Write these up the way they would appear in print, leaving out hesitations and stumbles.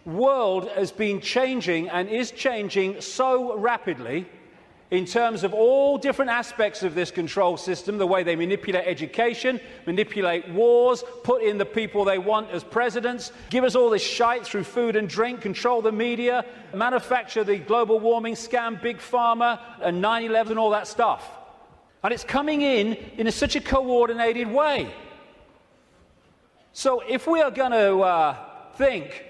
world has been changing and is changing so rapidly in terms of all different aspects of this control system, the way they manipulate education, manipulate wars, put in the people they want as presidents, give us all this shite through food and drink, control the media, manufacture the global warming scam, big pharma, and 9/11 and all that stuff. And it's coming in such a coordinated way. So if we are going to think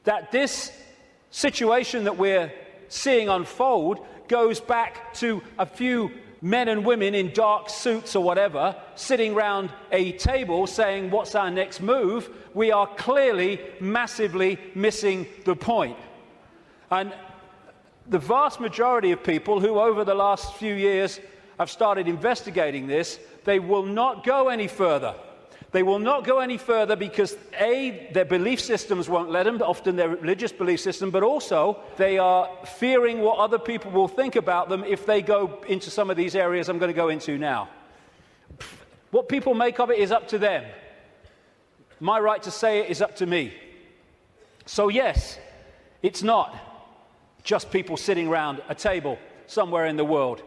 that this situation that we're seeing unfold goes back to a few men and women in dark suits or whatever sitting round a table saying, what's our next move? We are clearly massively missing the point. And the vast majority of people who over the last few years have started investigating this, they will not go any further. They will not go any further because, A, their belief systems won't let them, often their religious belief system, but also they are fearing what other people will think about them if they go into some of these areas I'm going to go into now. What people make of it is up to them. My right to say it is up to me. So yes, it's not just people sitting around a table somewhere in the world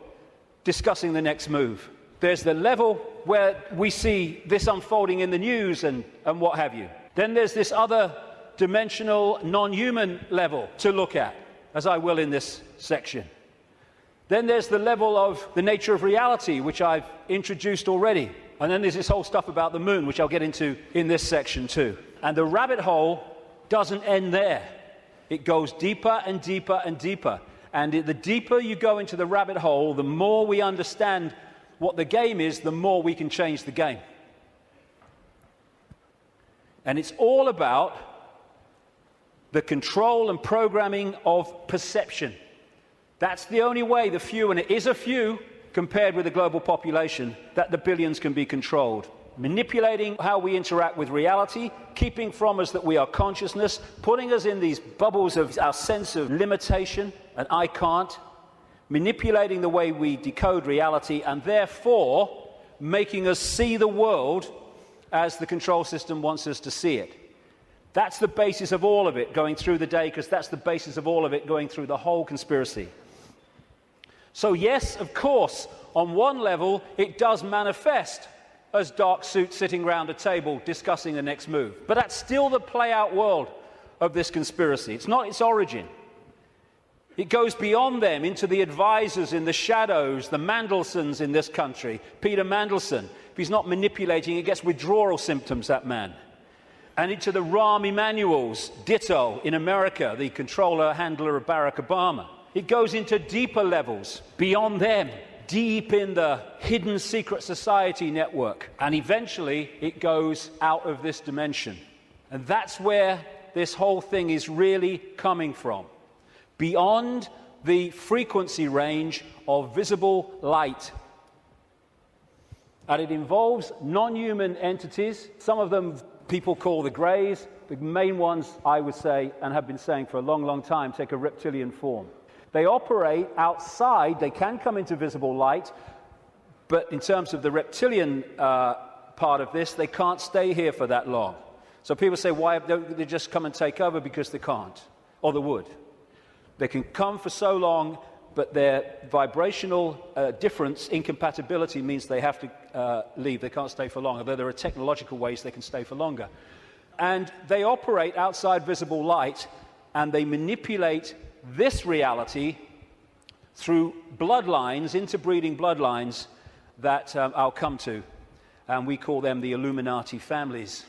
discussing the next move. There's the level where we see this unfolding in the news and what have you. Then there's this other dimensional, non-human level to look at, as I will in this section. Then there's the level of the nature of reality, which I've introduced already. And then there's this whole stuff about the moon, which I'll get into in this section too. And the rabbit hole doesn't end there. It goes deeper and deeper and deeper. And the deeper you go into the rabbit hole, the more we understand what the game is, the more we can change the game. And it's all about the control and programming of perception. That's the only way the few, and it is a few compared with the global population, that the billions can be controlled. Manipulating how we interact with reality, keeping from us that we are consciousness, putting us in these bubbles of our sense of limitation and I can't, manipulating the way we decode reality, and therefore making us see the world as the control system wants us to see it. That's the basis of all of it going through the day, because that's the basis of all of it going through the whole conspiracy. So yes, of course, on one level, it does manifest as dark suits sitting around a table discussing the next move. But that's still the play-out world of this conspiracy. It's not its origin. It goes beyond them into the advisors in the shadows, the Mandelsons in this country. Peter Mandelson, if he's not manipulating, he gets withdrawal symptoms, that man. And into the Rahm Emanuels, ditto, in America, the controller, handler of Barack Obama. It goes into deeper levels, beyond them, deep in the hidden secret society network. And eventually, it goes out of this dimension. And that's where this whole thing is really coming from. Beyond the frequency range of visible light. And it involves non-human entities. Some of them people call the greys. The main ones, I would say, and have been saying for a long, long time, take a reptilian form. They operate outside. They can come into visible light. But in terms of the reptilian part of this, they can't stay here for that long. So people say, why don't they just come and take over? Because they can't. Or they would. They can come for so long, but their vibrational difference, incompatibility, means they have to leave. They can't stay for long, although there are technological ways they can stay for longer. And they operate outside visible light, and they manipulate this reality through bloodlines, interbreeding bloodlines, that I'll come to. And we call them the Illuminati families.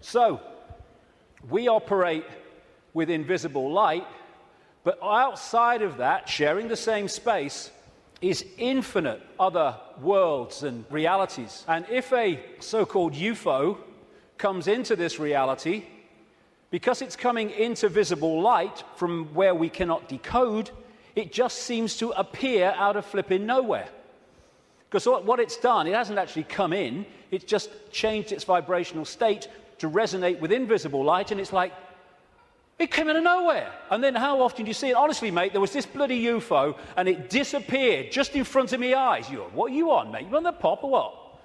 So, we operate with invisible light, but outside of that, sharing the same space, is infinite other worlds and realities. And if a so-called UFO comes into this reality, because it's coming into visible light from where we cannot decode, it just seems to appear out of flipping nowhere. Because what it's done, it hasn't actually come in, it's just changed its vibrational state to resonate with invisible light, and it's like, it came out of nowhere. And then how often do you see it? Honestly, mate, there was this bloody UFO, and it disappeared just in front of my eyes. What are you on, mate? You on the pop or what?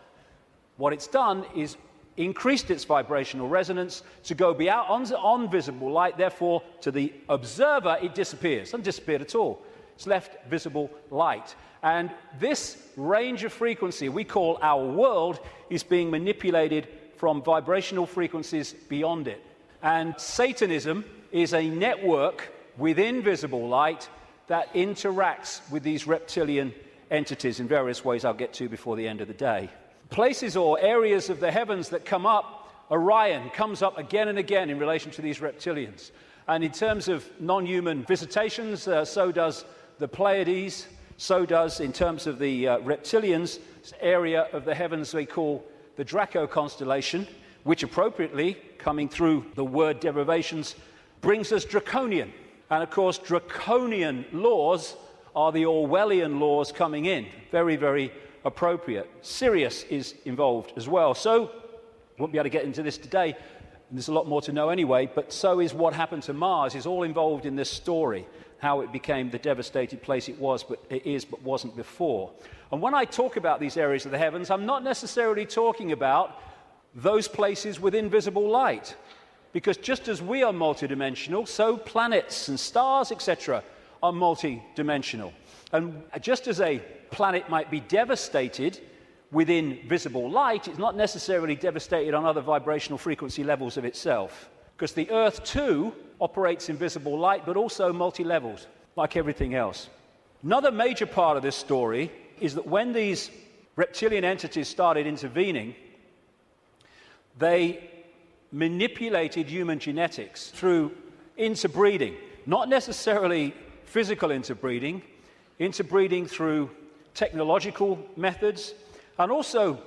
What it's done is increased its vibrational resonance to go beyond visible light. Therefore, to the observer, it disappears. It doesn't disappear at all. It's left visible light. And this range of frequency we call our world is being manipulated from vibrational frequencies beyond it. And Satanism is a network within visible light that interacts with these reptilian entities in various ways I'll get to before the end of the day. Places or areas of the heavens that come up, Orion comes up again and again in relation to these reptilians. And in terms of non-human visitations, so does the Pleiades, so does, in terms of the reptilians, this area of the heavens they call the Draco constellation, which appropriately, coming through the word derivations, brings us draconian. And of course, draconian laws are the Orwellian laws coming in. Very, very appropriate. Sirius is involved as well. So, won't be able to get into this today, and there's a lot more to know anyway, but so is what happened to Mars, is all involved in this story, how it became the devastated place it was, but it is, but wasn't before. And when I talk about these areas of the heavens, I'm not necessarily talking about those places with invisible light, because just as we are multidimensional, so planets and stars, etc., are multidimensional. And just as a planet might be devastated within visible light, it's not necessarily devastated on other vibrational frequency levels of itself. Because the Earth, too, operates in visible light, but also multi-levels, like everything else. Another major part of this story is that when these reptilian entities started intervening, they manipulated human genetics through interbreeding, not necessarily physical interbreeding through technological methods, and also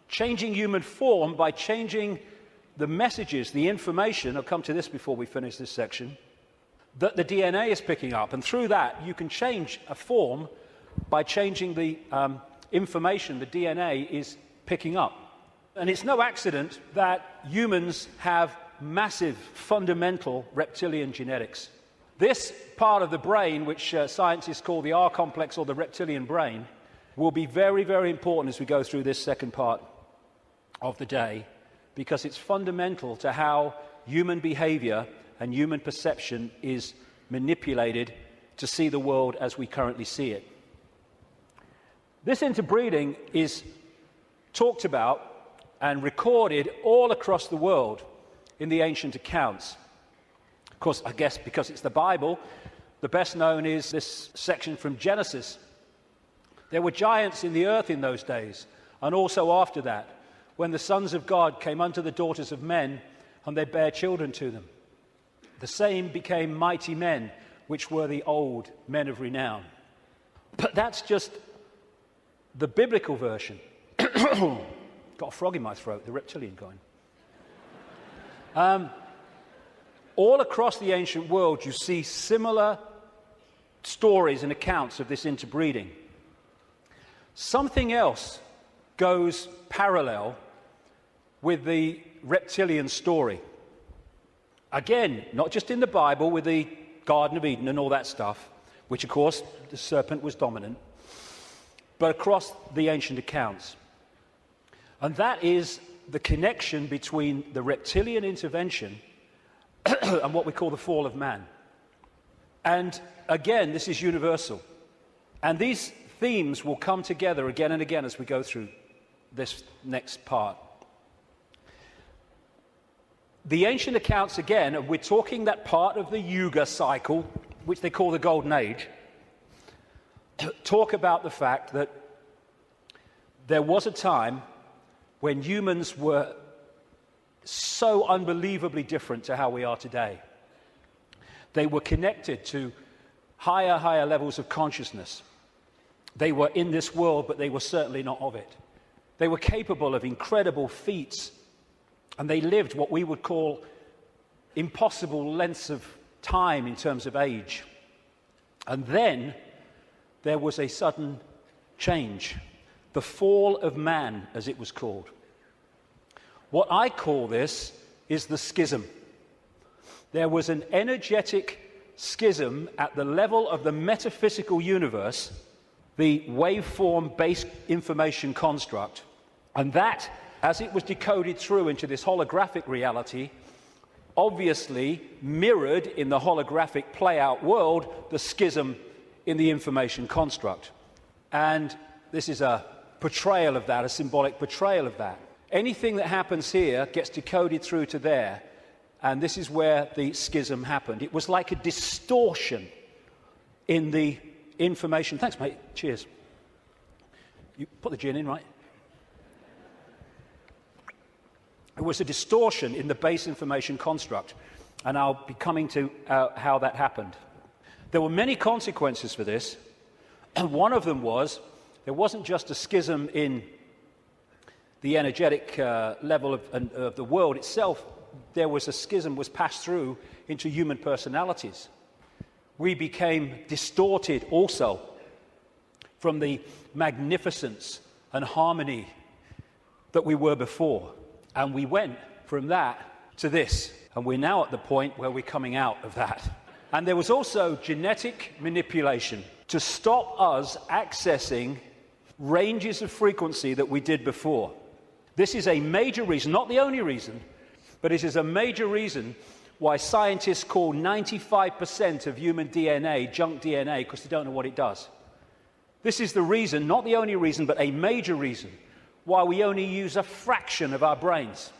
changing human form by changing the messages, the information, I'll come to this before we finish this section, that the DNA is picking up. And through that, you can change a form by changing the information the DNA is picking up. And it's no accident that humans have massive, fundamental reptilian genetics. This part of the brain, which scientists call the R complex or the reptilian brain, will be very, very important as we go through this second part of the day, because it's fundamental to how human behavior and human perception is manipulated to see the world as we currently see it. This interbreeding is talked about and recorded all across the world in the ancient accounts. Of course, I guess because it's the Bible, the best known is this section from Genesis. There were giants in the earth in those days, and also after that, when the sons of God came unto the daughters of men, and they bare children to them. The same became mighty men, which were the old men of renown. But that's just the biblical version. Got a frog in my throat, the reptilian kind. All across the ancient world, you see similar stories and accounts of this interbreeding. Something else goes parallel with the reptilian story. Again, not just in the Bible with the Garden of Eden and all that stuff, which of course the serpent was dominant, but across the ancient accounts. And that is the connection between the reptilian intervention and what we call the fall of man. And again, this is universal. And these themes will come together again and again as we go through this next part. The ancient accounts, again, and we're talking that part of the Yuga cycle, which they call the Golden Age, talk about the fact that there was a time when humans were so unbelievably different to how we are today. They were connected to higher levels of consciousness. They were in this world, but they were certainly not of it. They were capable of incredible feats, and they lived what we would call impossible lengths of time in terms of age. And then there was a sudden change, the fall of man, as it was called. What I call this is the schism. There was an energetic schism at the level of the metaphysical universe, the waveform-based information construct, and that as it was decoded through into this holographic reality, obviously mirrored in the holographic play-out world the schism in the information construct. And this is a portrayal of that, a symbolic portrayal of that. Anything that happens here gets decoded through to there, and this is where the schism happened. It was like a distortion in the information. Thanks, mate. Cheers. You put the gin in, right? It was a distortion in the base information construct, and I'll be coming to how that happened. There were many consequences for this, and one of them was there wasn't just a schism in the energetic level of the world itself. There was a schism was passed through into human personalities. We became distorted also from the magnificence and harmony that we were before. And we went from that to this. And we're now at the point where we're coming out of that. And there was also genetic manipulation to stop us accessing ranges of frequency that we did before. This is a major reason, not the only reason, but it is a major reason why scientists call 95% of human DNA junk DNA, because they don't know what it does. This is the reason, not the only reason, but a major reason why we only use a fraction of our brain's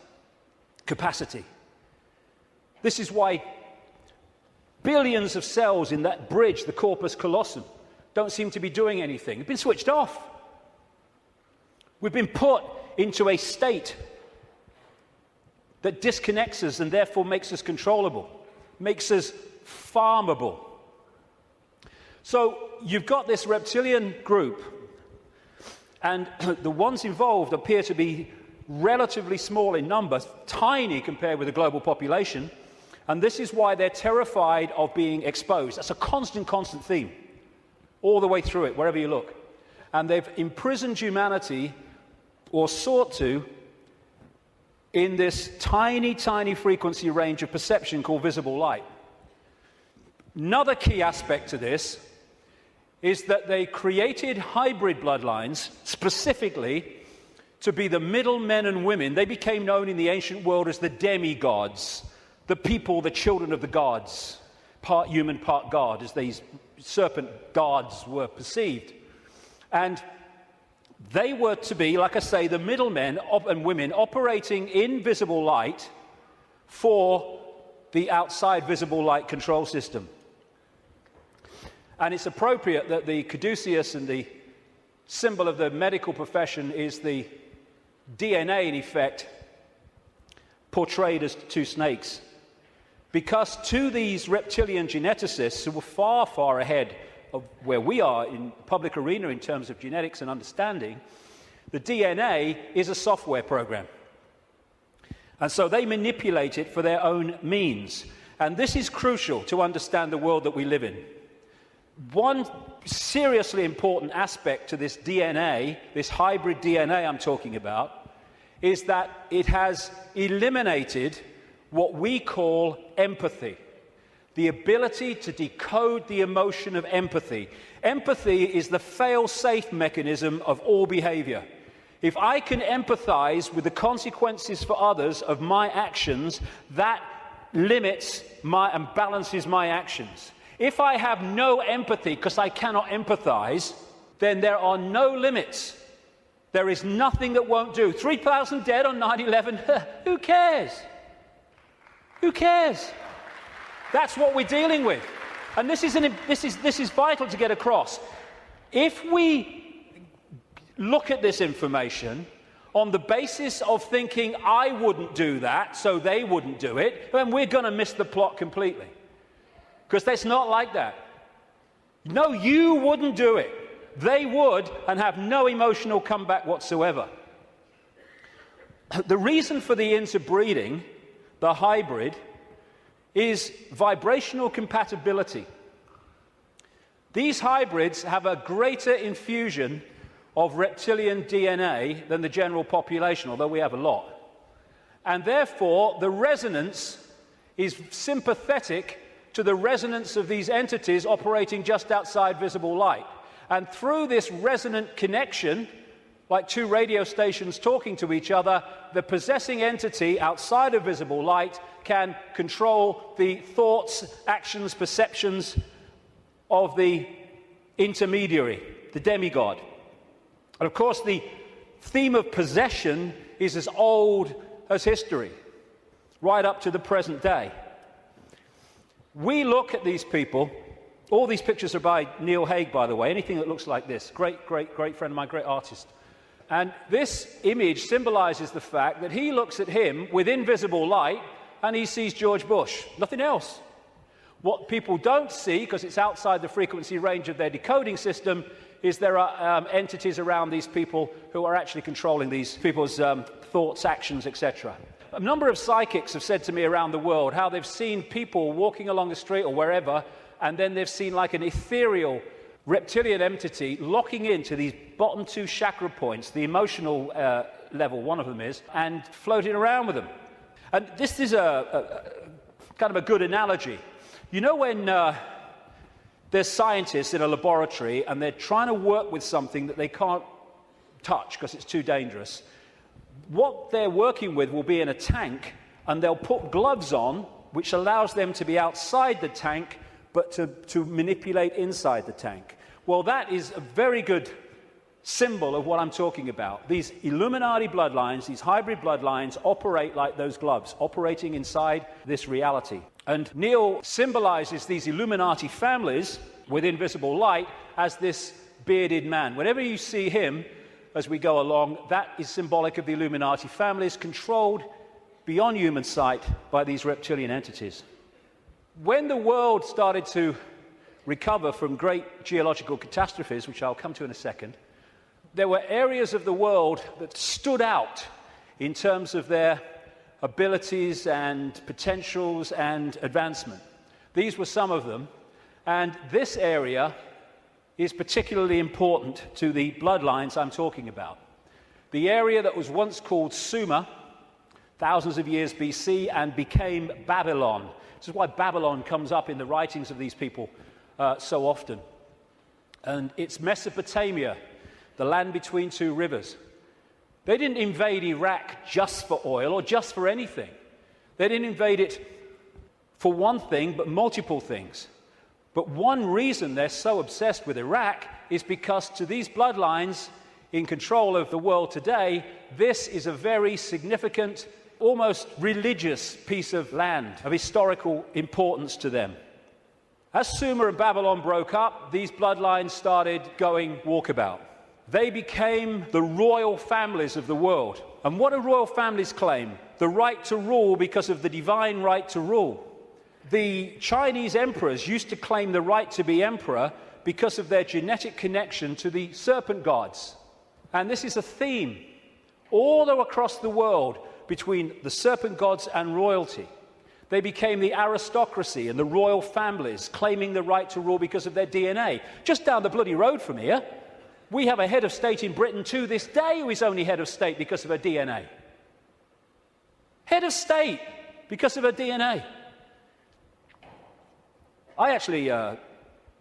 capacity. This is why billions of cells in that bridge, the corpus callosum, don't seem to be doing anything. They've been switched off. We've been put into a state that disconnects us and therefore makes us controllable, makes us farmable. So you've got this reptilian group, and the ones involved appear to be relatively small in numbers, tiny compared with the global population, and this is why they're terrified of being exposed. That's a constant theme, all the way through it, wherever you look. And they've imprisoned humanity, or sought to, in this tiny frequency range of perception called visible light. Another key aspect to this is that they created hybrid bloodlines specifically to be the middle men and women. They became known in the ancient world as the demigods, the people, the children of the gods, part human, part god, as these serpent gods were perceived. And they were to be, like I say, the middlemen and women operating in visible light for the outside visible light control system. And it's appropriate that the caduceus and the symbol of the medical profession is the DNA, in effect, portrayed as two snakes. Because to these reptilian geneticists who were far ahead of where we are in the public arena in terms of genetics and understanding, the DNA is a software program. And so they manipulate it for their own means. And this is crucial to understand the world that we live in. One seriously important aspect to this DNA, this hybrid DNA I'm talking about, is that it has eliminated what we call empathy. The ability to decode the emotion of empathy. Empathy is the fail-safe mechanism of all behavior. If I can empathize with the consequences for others of my actions, that limits and balances my actions. If I have no empathy because I cannot empathize, then there are no limits. There is nothing that won't do. 3,000 dead on 9/11, who cares? Who cares? That's what we're dealing with. And this is vital to get across. If we look at this information on the basis of thinking, I wouldn't do that, so they wouldn't do it, then we're going to miss the plot completely. Because that's not like that. No, you wouldn't do it. They would, and have no emotional comeback whatsoever. The reason for the interbreeding, the hybrid, is vibrational compatibility. These hybrids have a greater infusion of reptilian DNA than the general population, although we have a lot. And therefore, the resonance is sympathetic to the resonance of these entities operating just outside visible light. And through this resonant connection, like two radio stations talking to each other. The possessing entity outside of visible light can control the thoughts, actions, perceptions of the intermediary, the demigod. And of course, the theme of possession is as old as history, right up to the present day. We look at these people. All these pictures are by Neil Haig, by the way. Anything that looks like this. Great friend of mine, great artist. And this image symbolizes the fact that he looks at him with invisible light and he sees George Bush, nothing else. What people don't see, because it's outside the frequency range of their decoding system, is there are entities around these people who are actually controlling these people's thoughts, actions, etc. A number of psychics have said to me around the world how they've seen people walking along the street or wherever, and then they've seen like an ethereal reptilian entity locking into these bottom two chakra points, the emotional level, one of them is, and floating around with them. And this is a kind of a good analogy. You know when there's scientists in a laboratory and they're trying to work with something that they can't touch because it's too dangerous, what they're working with will be in a tank, and they'll put gloves on, which allows them to be outside the tank, but to manipulate inside the tank. Well, that is a very good symbol of what I'm talking about. These Illuminati bloodlines, these hybrid bloodlines, operate like those gloves, operating inside this reality. And Neil symbolizes these Illuminati families with invisible light as this bearded man. Whenever you see him as we go along, that is symbolic of the Illuminati families controlled beyond human sight by these reptilian entities. When the world started to recover from great geological catastrophes, which I'll come to in a second, there were areas of the world that stood out in terms of their abilities and potentials and advancement. These were some of them, and this area is particularly important to the bloodlines I'm talking about. The area that was once called Sumer, thousands of years BC, and became Babylon. This is why Babylon comes up in the writings of these people so often. And it's Mesopotamia, the land between two rivers. They didn't invade Iraq just for oil or just for anything. They didn't invade it for one thing, but multiple things. But one reason they're so obsessed with Iraq is because to these bloodlines in control of the world today, this is a very significant, almost religious piece of land of historical importance to them. As Sumer and Babylon broke up, these bloodlines started going walkabout. They became the royal families of the world. And what do royal families claim? The right to rule because of the divine right to rule. The Chinese emperors used to claim the right to be emperor because of their genetic connection to the serpent gods. And this is a theme all across the world between the serpent gods and royalty. They became the aristocracy and the royal families, claiming the right to rule because of their DNA. Just down the bloody road from here, we have a head of state in Britain to this day who is only head of state because of her DNA. Head of state because of her DNA. I actually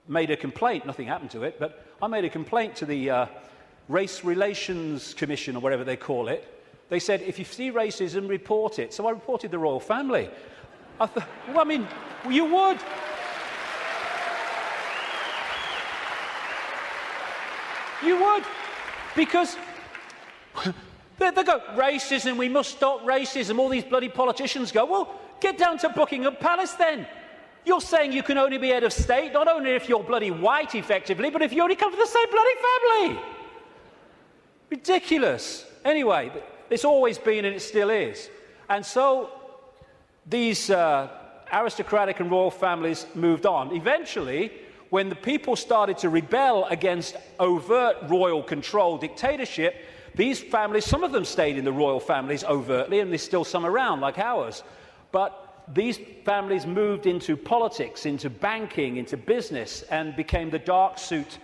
made a complaint, nothing happened to it, but I made a complaint to the Race Relations Commission, or whatever they call it. They said, if you see racism, report it. So I reported the royal family. I thought, well, I mean, you would. You would. Because they go, racism, we must stop racism. All these bloody politicians go, well, get down to Buckingham Palace then. You're saying you can only be head of state, not only if you're bloody white, effectively, but if you only come from the same bloody family. Ridiculous. Anyway, it's always been and it still is. And so these aristocratic and royal families moved on. Eventually, when the people started to rebel against overt royal control dictatorship, these families, some of them stayed in the royal families overtly, and there's still some around, like ours. But these families moved into politics, into banking, into business, and became the dark suit,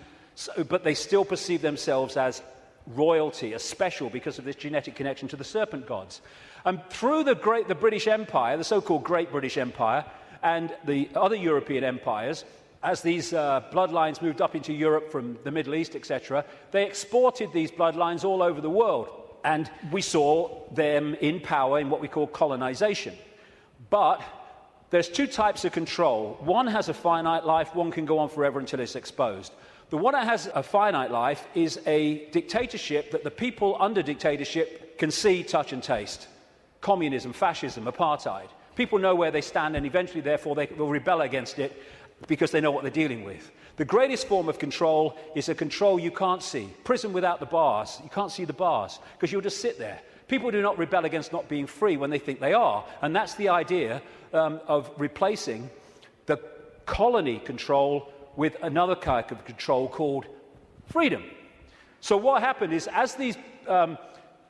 but they still perceive themselves as royalty, as special, because of this genetic connection to the serpent gods. And through the British Empire, the so-called Great British Empire, and the other European empires, as these bloodlines moved up into Europe from the Middle East, etc., they exported these bloodlines all over the world. And we saw them in power in what we call colonization. But there's two types of control. One has a finite life, one can go on forever until it's exposed. The one that has a finite life is a dictatorship that the people under dictatorship can see, touch and taste. Communism, fascism, apartheid. People know where they stand and eventually, therefore, they will rebel against it because they know what they're dealing with. The greatest form of control is a control you can't see. Prison without the bars. You can't see the bars because you'll just sit there. People do not rebel against not being free when they think they are. And that's the idea of replacing the colony control with another kind of control called freedom. So what happened is, as these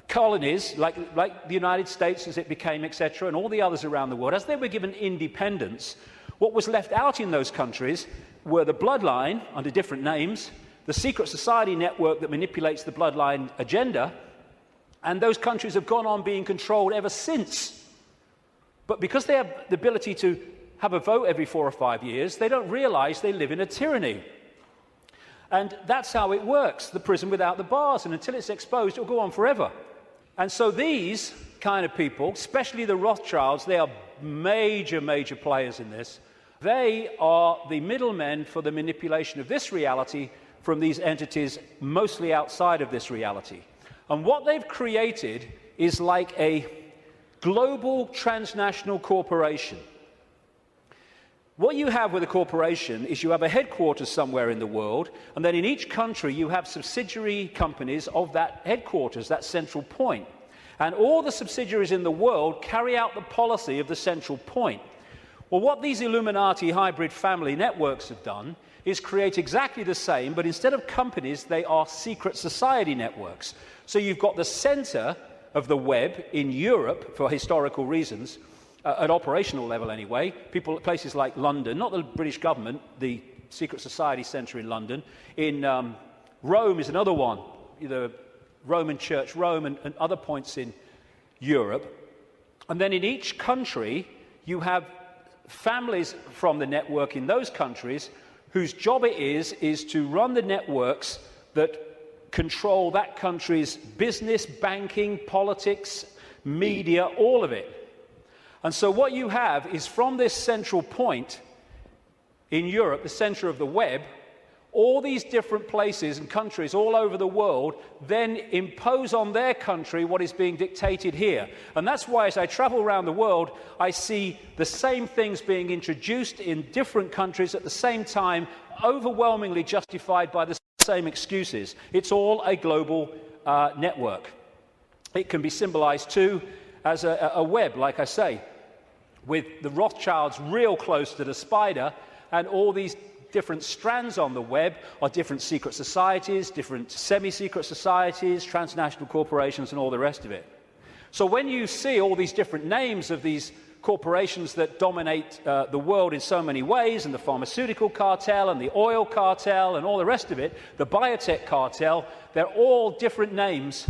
colonies, like the United States as it became, etc., and all the others around the world, as they were given independence, what was left out in those countries were the bloodline, under different names, the secret society network that manipulates the bloodline agenda, and those countries have gone on being controlled ever since. But because they have the ability to have a vote every 4 or 5 years, they don't realize they live in a tyranny. And that's how it works, the prison without the bars, and until it's exposed, it'll go on forever. And so these kind of people, especially the Rothschilds, they are major, major players in this. They are the middlemen for the manipulation of this reality from these entities mostly outside of this reality. And what they've created is like a global transnational corporation. What you have with a corporation is you have a headquarters somewhere in the world, and then in each country you have subsidiary companies of that headquarters, that central point. And all the subsidiaries in the world carry out the policy of the central point. Well, what these Illuminati hybrid family networks have done is create exactly the same, but instead of companies, they are secret society networks. So you've got the center of the web in Europe, for historical reasons, at operational level anyway, places like London, not the British government, the secret society center in London. In Rome is another one, the Roman Church, Rome, and other points in Europe. And then in each country, you have families from the network in those countries whose job it is to run the networks that control that country's business, banking, politics, media, all of it. And so what you have is, from this central point in Europe, the center of the web, all these different places and countries all over the world then impose on their country what is being dictated here. And that's why, as I travel around the world, I see the same things being introduced in different countries at the same time, overwhelmingly justified by the same excuses. It's all a global network. It can be symbolized too as a web, like I say, with the Rothschilds real close to the spider, and all these different strands on the web are different secret societies, different semi-secret societies, transnational corporations, and all the rest of it. So when you see all these different names of these corporations that dominate the world in so many ways, and the pharmaceutical cartel and the oil cartel and all the rest of it, the biotech cartel, they're all different names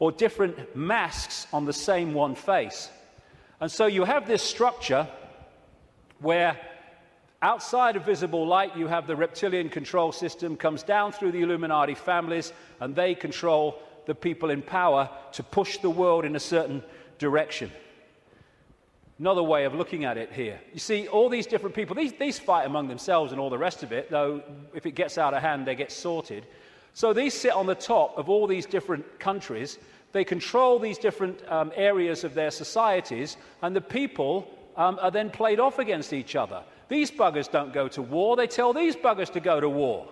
or different masks on the same one face. And so you have this structure where outside of visible light, you have the reptilian control system, comes down through the Illuminati families, and they control the people in power to push the world in a certain direction. Another way of looking at it here. You see, all these different people, these fight among themselves and all the rest of it, though if it gets out of hand, they get sorted. So these sit on the top of all these different countries. They control these different areas of their societies, and the people are then played off against each other. These buggers don't go to war, they tell these buggers to go to war.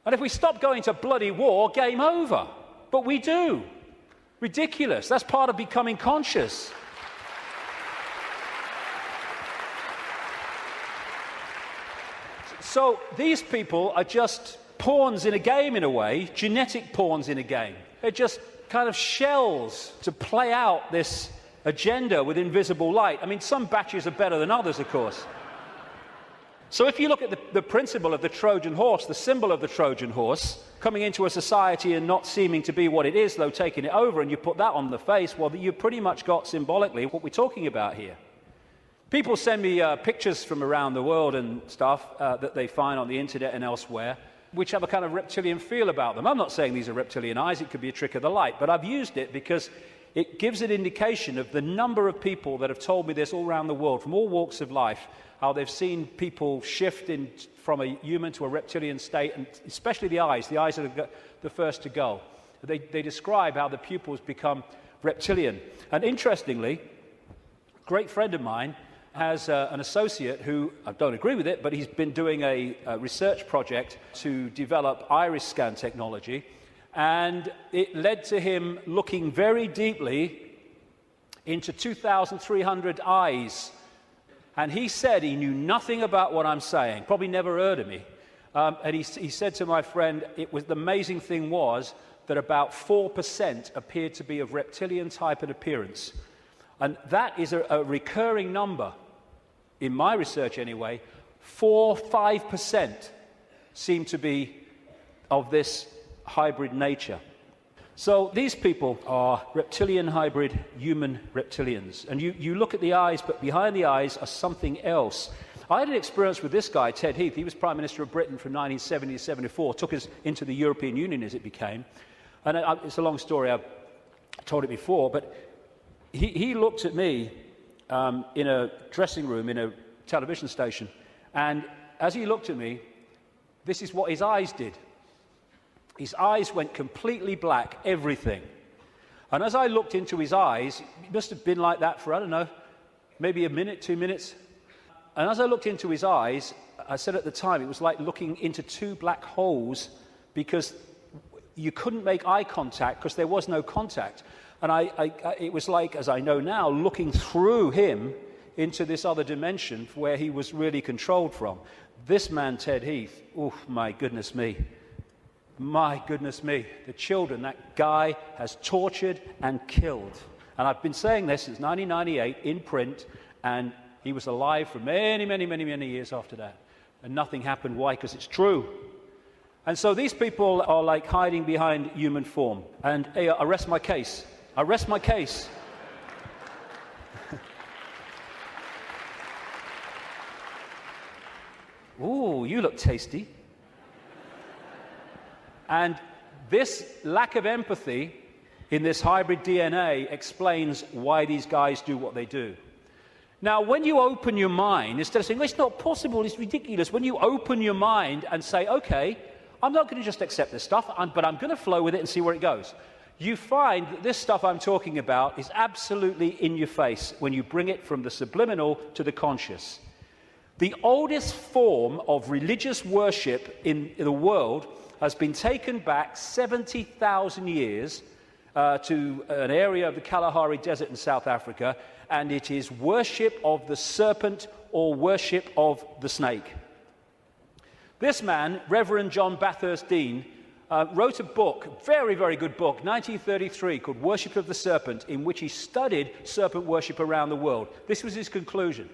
And if we stop going to bloody war, game over. But we do. Ridiculous. That's part of becoming conscious. So these people are just pawns in a game, in a way, genetic pawns in a game. They're just kind of shells to play out this agenda with invisible light. I mean, some batches are better than others, of course. So if you look at the principle of the Trojan horse, the symbol of the Trojan horse, coming into a society and not seeming to be what it is, though taking it over, and you put that on the face, well, you've pretty much got symbolically what we're talking about here. People send me pictures from around the world and stuff that they find on the internet and elsewhere, which have a kind of reptilian feel about them. I'm not saying these are reptilian eyes, it could be a trick of the light, but I've used it because it gives an indication of the number of people that have told me this all around the world, from all walks of life, how they've seen people shift from a human to a reptilian state, and especially the eyes are the first to go. They describe how the pupils become reptilian. And interestingly, a great friend of mine has an associate who, I don't agree with it, but he's been doing a research project to develop iris scan technology, and it led to him looking very deeply into 2,300 eyes. And he said he knew nothing about what I'm saying, probably never heard of me. And he said to my friend, the amazing thing was that about 4% appeared to be of reptilian type and appearance. And that is a recurring number. In my research anyway, 5% seem to be of this hybrid nature. So these people are reptilian hybrid human reptilians. And you look at the eyes, but behind the eyes are something else. I had an experience with this guy, Ted Heath. He was Prime Minister of Britain from 1970 to 74, took us into the European Union as it became. And it's a long story, I've told it before, but he looked at me in a dressing room in a television station, and as he looked at me, this is what his eyes did. His eyes went completely black, everything. And as I looked into his eyes, it must have been like that for, I don't know, maybe a minute, 2 minutes. And as I looked into his eyes, I said at the time, it was like looking into two black holes, because you couldn't make eye contact because there was no contact. And it was like, as I know now, looking through him into this other dimension where he was really controlled from. This man, Ted Heath, oh, my goodness me. My goodness me. The children that guy has tortured and killed. And I've been saying this since 1998 in print, and he was alive for many, many, many, many years after that. And nothing happened. Why? Because it's true. And so these people are like hiding behind human form. And hey, I rest my case. I rest my case. Ooh, you look tasty. And this lack of empathy in this hybrid DNA explains why these guys do what they do. Now, when you open your mind, instead of saying, well, it's not possible, it's ridiculous, when you open your mind and say, okay, I'm not going to just accept this stuff, but I'm going to flow with it and see where it goes, you find that this stuff I'm talking about is absolutely in your face when you bring it from the subliminal to the conscious. The oldest form of religious worship in the world has been taken back 70,000 years to an area of the Kalahari Desert in South Africa, and it is worship of the serpent or worship of the snake. This man, Reverend John Bathurst Dean, wrote a book, very, very good book, 1933, called Worship of the Serpent, in which he studied serpent worship around the world. This was his conclusion.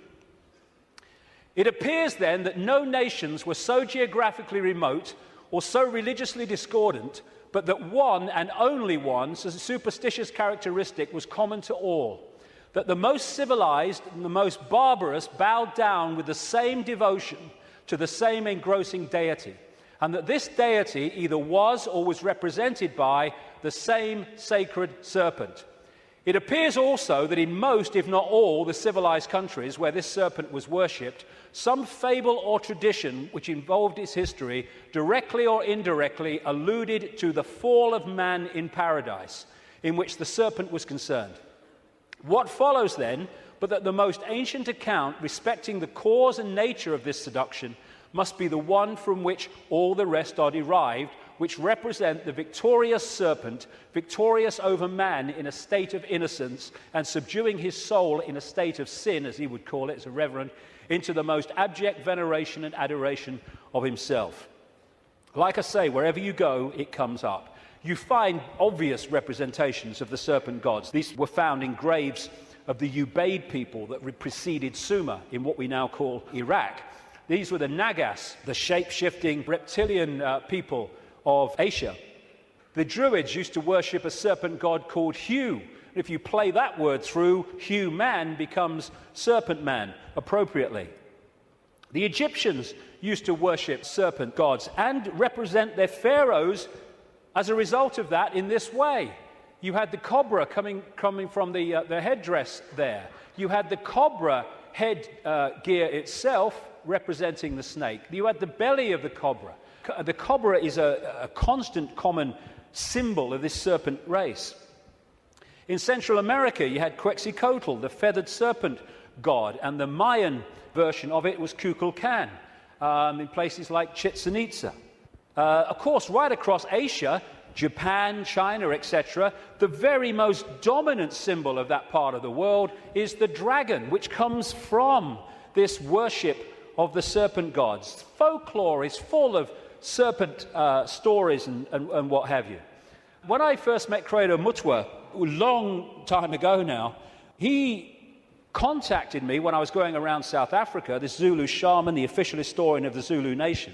It appears then that no nations were so geographically remote or so religiously discordant, but that one and only one superstitious characteristic was common to all, that the most civilized and the most barbarous bowed down with the same devotion to the same engrossing deity, and that this deity either was or was represented by the same sacred serpent. It appears also that in most, if not all, the civilized countries where this serpent was worshipped, some fable or tradition which involved its history, directly or indirectly, alluded to the fall of man in paradise, in which the serpent was concerned. What follows then, but that the most ancient account respecting the cause and nature of this seduction must be the one from which all the rest are derived, which represent the victorious serpent, victorious over man in a state of innocence, and subduing his soul in a state of sin, as he would call it as a reverend, into the most abject veneration and adoration of himself. Like I say, wherever you go, it comes up. You find obvious representations of the serpent gods. These were found in graves of the Ubaid people that preceded Sumer in what we now call Iraq. These were the Nagas, the shape-shifting reptilian people of Asia. The Druids used to worship a serpent god called Hu, If you play that word through, human becomes serpent man appropriately. The Egyptians used to worship serpent gods and represent their pharaohs as a result of that in this way. You had the cobra coming from the headdress there. You had the cobra head gear itself representing the snake. You had the belly of the cobra. The cobra is a constant common symbol of this serpent race. In Central America, you had Quetzalcoatl, the feathered serpent god, and the Mayan version of it was Kukulkan in places like Chichen Itza. Of course, right across Asia, Japan, China, etc., the very most dominant symbol of that part of the world is the dragon, which comes from this worship of the serpent gods. Folklore is full of serpent stories and what have you. When I first met Credo Mutwa, a long time ago now, he contacted me when I was going around South Africa, this Zulu shaman, the official historian of the Zulu nation,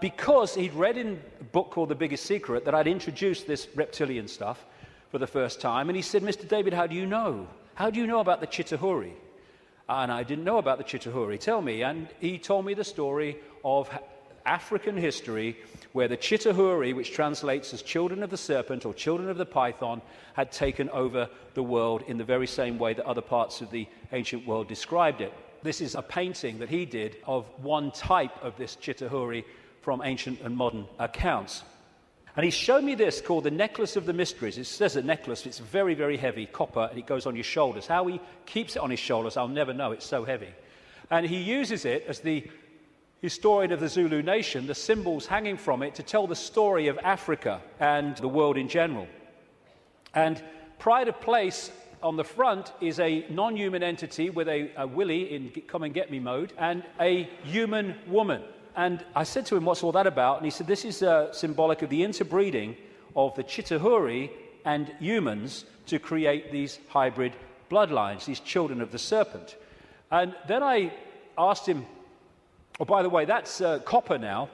because he'd read in a book called The Biggest Secret that I'd introduced this reptilian stuff for the first time. And he said, Mr. David, how do you know? How do you know about the Chitahuri? And I didn't know about the Chitahuri. Tell me. And he told me the story of African history where the Chitahuri, which translates as children of the serpent or children of the python, had taken over the world in the very same way that other parts of the ancient world described it. This is a painting that he did of one type of this Chitahuri from ancient and modern accounts. And he showed me this called the Necklace of the Mysteries. It says a necklace, it's very, very heavy, copper, and it goes on your shoulders. How he keeps it on his shoulders, I'll never know, it's so heavy. And he uses it as the historian of the Zulu nation, the symbols hanging from it, to tell the story of Africa and the world in general. And pride of place on the front is a non-human entity with a willy in come and get me mode and a human woman. And I said to him, what's all that about? And he said, this is symbolic of the interbreeding of the Chitahuri and humans to create these hybrid bloodlines, these children of the serpent. And then I asked him, oh, by the way, that's copper now,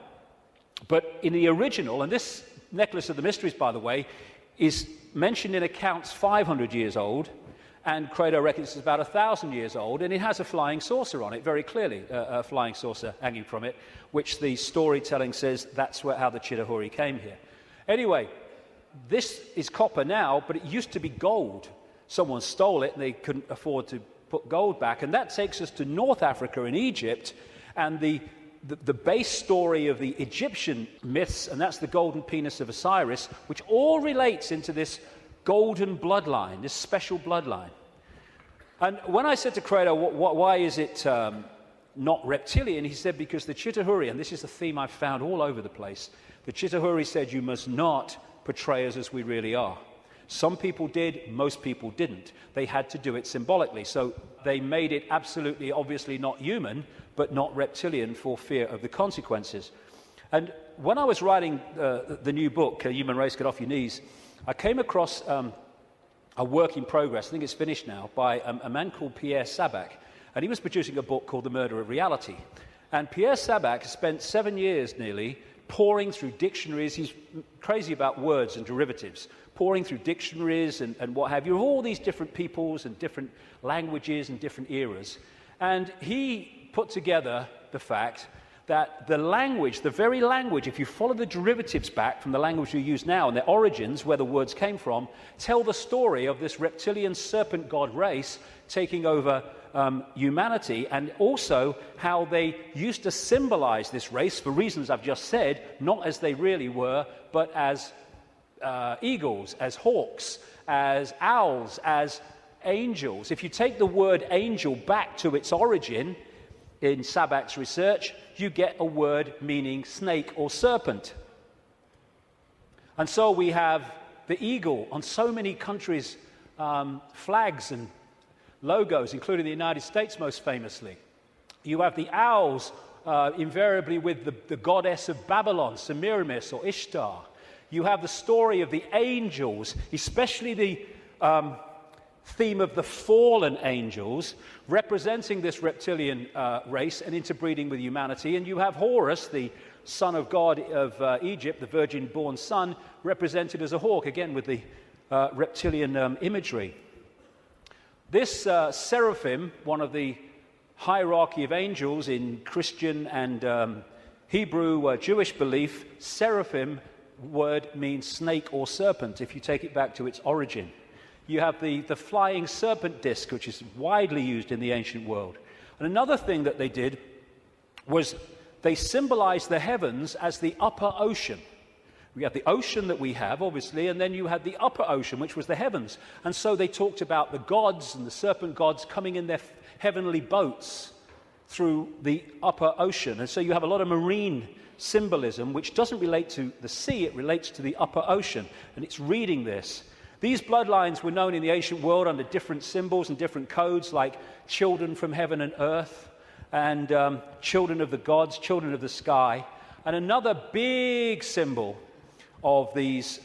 but in the original, and this Necklace of the Mysteries, by the way, is mentioned in accounts 500 years old, and Credo reckons it's about 1,000 years old, and it has a flying saucer on it, very clearly, a flying saucer hanging from it, which the storytelling says that's how the Chitahuri came here. Anyway, this is copper now, but it used to be gold. Someone stole it, and they couldn't afford to put gold back, and that takes us to North Africa and Egypt, and the base story of the Egyptian myths, and that's the golden penis of Osiris, which all relates into this golden bloodline, this special bloodline. And when I said to Credo, why is it not reptilian, he said, because the Chitahuri, and this is a theme I've found all over the place, the Chitahuri said you must not portray us as we really are. Some people did, most people didn't. They had to do it symbolically, so they made it absolutely, obviously not human, but not reptilian for fear of the consequences. And when I was writing the new book, Human Race, Get Off Your Knees, I came across a work in progress, I think it's finished now, by a man called Pierre Sabac, and he was producing a book called The Murder of Reality. And Pierre Sabac spent 7 years nearly pouring through dictionaries. He's crazy about words and derivatives, pouring through dictionaries and what have you, of all these different peoples and different languages and different eras. And he put together the fact that the language, the very language, if you follow the derivatives back from the language we use now and their origins, where the words came from, tell the story of this reptilian serpent god race taking over humanity, and also how they used to symbolize this race for reasons I've just said, not as they really were, but as eagles, as hawks, as owls, as angels. If you take the word angel back to its origin in Sabac's research, you get a word meaning snake or serpent. And so we have the eagle on so many countries' flags and logos, including the United States most famously. You have the owls invariably with the goddess of Babylon, Semiramis or Ishtar. You have the story of the angels, especially the theme of the fallen angels, representing this reptilian race and interbreeding with humanity. And you have Horus, the son of God of Egypt, the virgin-born son, represented as a hawk, again with the reptilian imagery. This seraphim, one of the hierarchy of angels in Christian and Hebrew Jewish belief, seraphim word means snake or serpent if you take it back to its origin. You have the flying serpent disc, which is widely used in the ancient world. And another thing that they did was they symbolized the heavens as the upper ocean. We have the ocean that we have, obviously, and then you had the upper ocean, which was the heavens. And so they talked about the gods and the serpent gods coming in their heavenly boats through the upper ocean. And so you have a lot of marine symbolism, which doesn't relate to the sea, it relates to the upper ocean. And it's reading this. These bloodlines were known in the ancient world under different symbols and different codes, like children from heaven and earth, and children of the gods, children of the sky. And another big symbol of these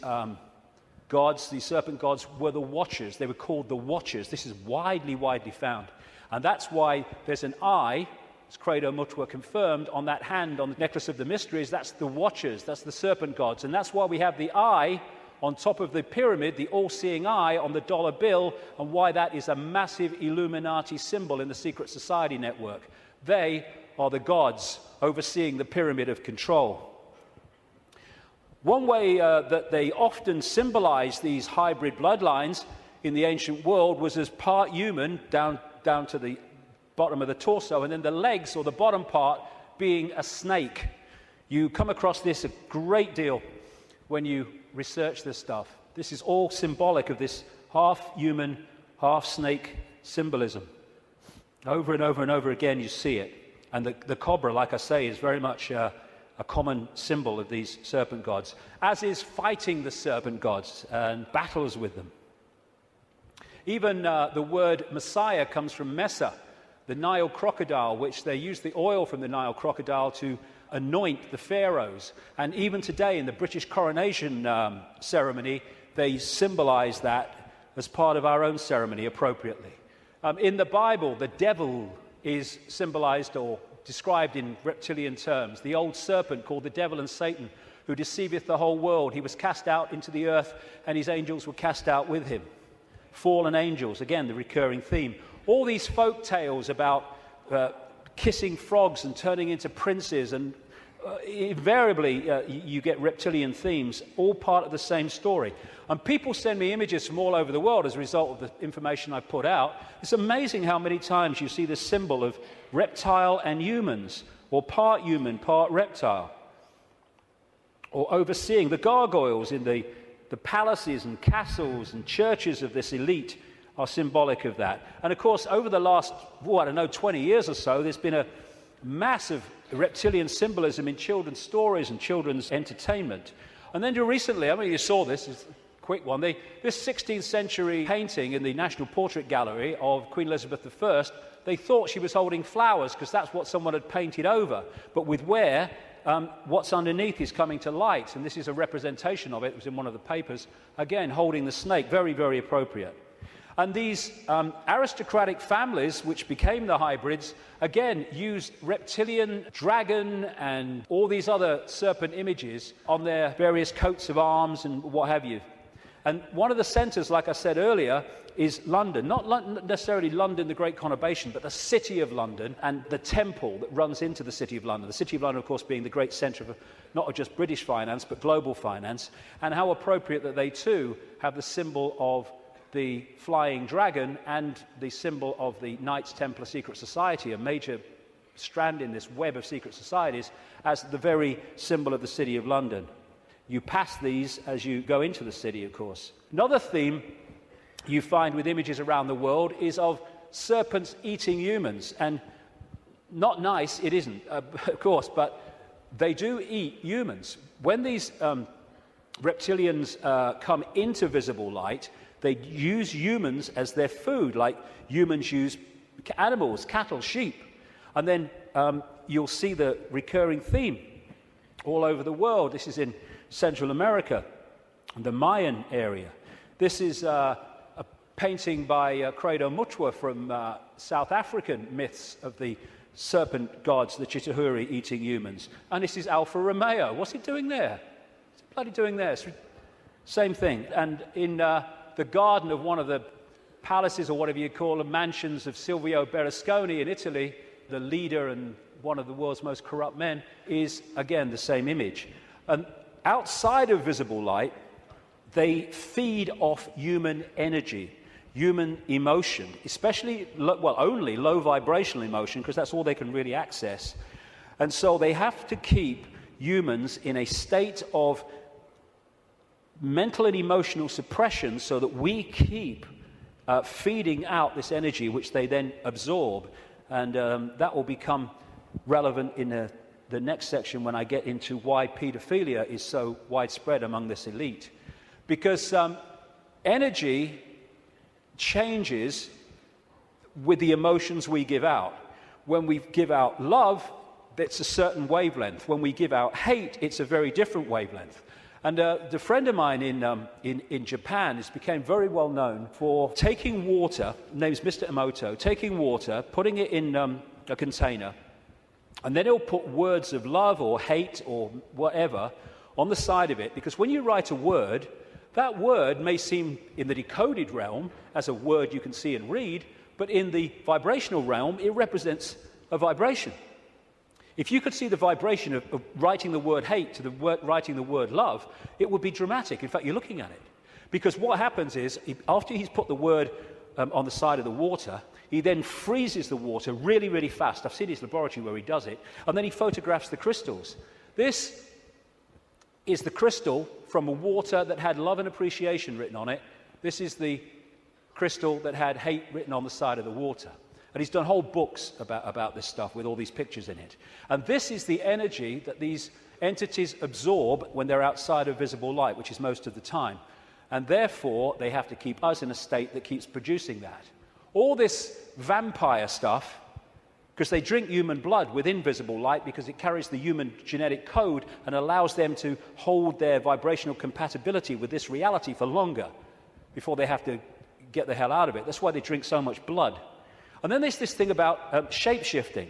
gods, these serpent gods, were the watchers. They were called the watchers. This is widely found. And that's why there's an eye, as Credo Mutwa confirmed, on that hand, on the necklace of the mysteries. That's the watchers, that's the serpent gods. And that's why we have the eye on top of the pyramid, the all-seeing eye on the dollar bill, and why that is a massive Illuminati symbol in the secret society network. They are the gods overseeing the pyramid of control. One way that they often symbolized these hybrid bloodlines in the ancient world was as part human down to the bottom of the torso, and then the legs or the bottom part being a snake. You come across this a great deal when you research this stuff. This is all symbolic of this half-human, half-snake symbolism. Over and over and over again you see it. And the cobra, like I say, is very much a common symbol of these serpent gods, as is fighting the serpent gods and battles with them. Even the word Messiah comes from Mesa, the Nile crocodile, which they use the oil from the Nile crocodile to anoint the pharaohs. And even today in the British coronation ceremony, they symbolize that as part of our own ceremony appropriately. In the Bible, the devil is symbolized or described in reptilian terms. The old serpent called the devil and Satan, who deceiveth the whole world. He was cast out into the earth, and his angels were cast out with him. Fallen angels, again, the recurring theme. All these folk tales about kissing frogs and turning into princes, and invariably you get reptilian themes, all part of the same story. And people send me images from all over the world as a result of the information I put out. It's amazing how many times you see this symbol of reptile and humans, or part human, part reptile. Or overseeing the gargoyles in the palaces and castles and churches of this elite are symbolic of that. And of course, over the last, 20 years or so, there's been a massive reptilian symbolism in children's stories and children's entertainment. And then recently, you saw this, it's a quick one, this 16th century painting in the National Portrait Gallery of Queen Elizabeth I, they thought she was holding flowers because that's what someone had painted over. But with wear, what's underneath is coming to light, and this is a representation of it. It was in one of the papers, again, holding the snake, very, very appropriate. And these aristocratic families, which became the hybrids, again, used reptilian, dragon, and all these other serpent images on their various coats of arms and what have you. And one of the centres, like I said earlier, is London. Not necessarily London, the Great Conurbation, but the City of London and the temple that runs into the City of London. The City of London, of course, being the great centre of not just British finance, but global finance. And how appropriate that they, too, have the symbol of the flying dragon and the symbol of the Knights Templar Secret Society, a major strand in this web of secret societies, as the very symbol of the City of London. You pass these as you go into the city, of course. Another theme you find with images around the world is of serpents eating humans. And not nice, it isn't, of course, but they do eat humans. When these reptilians come into visible light, they use humans as their food, like humans use animals, cattle, sheep. And then you'll see the recurring theme all over the world. This is in Central America, the Mayan area. This is a painting by Credo Mutwa from South African myths of the serpent gods, the Chitauri, eating humans. And this is Alfa Romeo. What's it doing there? What's it bloody doing there? Same thing. And in the garden of one of the palaces, or whatever you call them, mansions of Silvio Berlusconi in Italy, the leader and one of the world's most corrupt men, is, again, the same image. And outside of visible light, they feed off human energy, human emotion, especially, only low vibrational emotion, because that's all they can really access. And so they have to keep humans in a state of mental and emotional suppression so that we keep feeding out this energy, which they then absorb. And that will become relevant in the next section when I get into why pedophilia is so widespread among this elite. Because energy changes with the emotions we give out. When we give out love, it's a certain wavelength. When we give out hate, it's a very different wavelength. And the friend of mine in Japan has become very well known for taking water, his name's Mr. Emoto, taking water, putting it in a container, and then he'll put words of love or hate or whatever on the side of it, because when you write a word, that word may seem in the decoded realm as a word you can see and read, but in the vibrational realm, it represents a vibration. If you could see the vibration of writing the word hate to writing the word love, it would be dramatic. In fact, you're looking at it. Because what happens is, after he's put the word on the side of the water, he then freezes the water really, really fast. I've seen his laboratory where he does it. And then he photographs the crystals. This is the crystal from a water that had love and appreciation written on it. This is the crystal that had hate written on the side of the water. And he's done whole books about this stuff with all these pictures in it. And this is the energy that these entities absorb when they're outside of visible light, which is most of the time. And therefore, they have to keep us in a state that keeps producing that. All this vampire stuff, because they drink human blood with invisible light because it carries the human genetic code and allows them to hold their vibrational compatibility with this reality for longer before they have to get the hell out of it. That's why they drink so much blood. And then there's this thing about shape-shifting,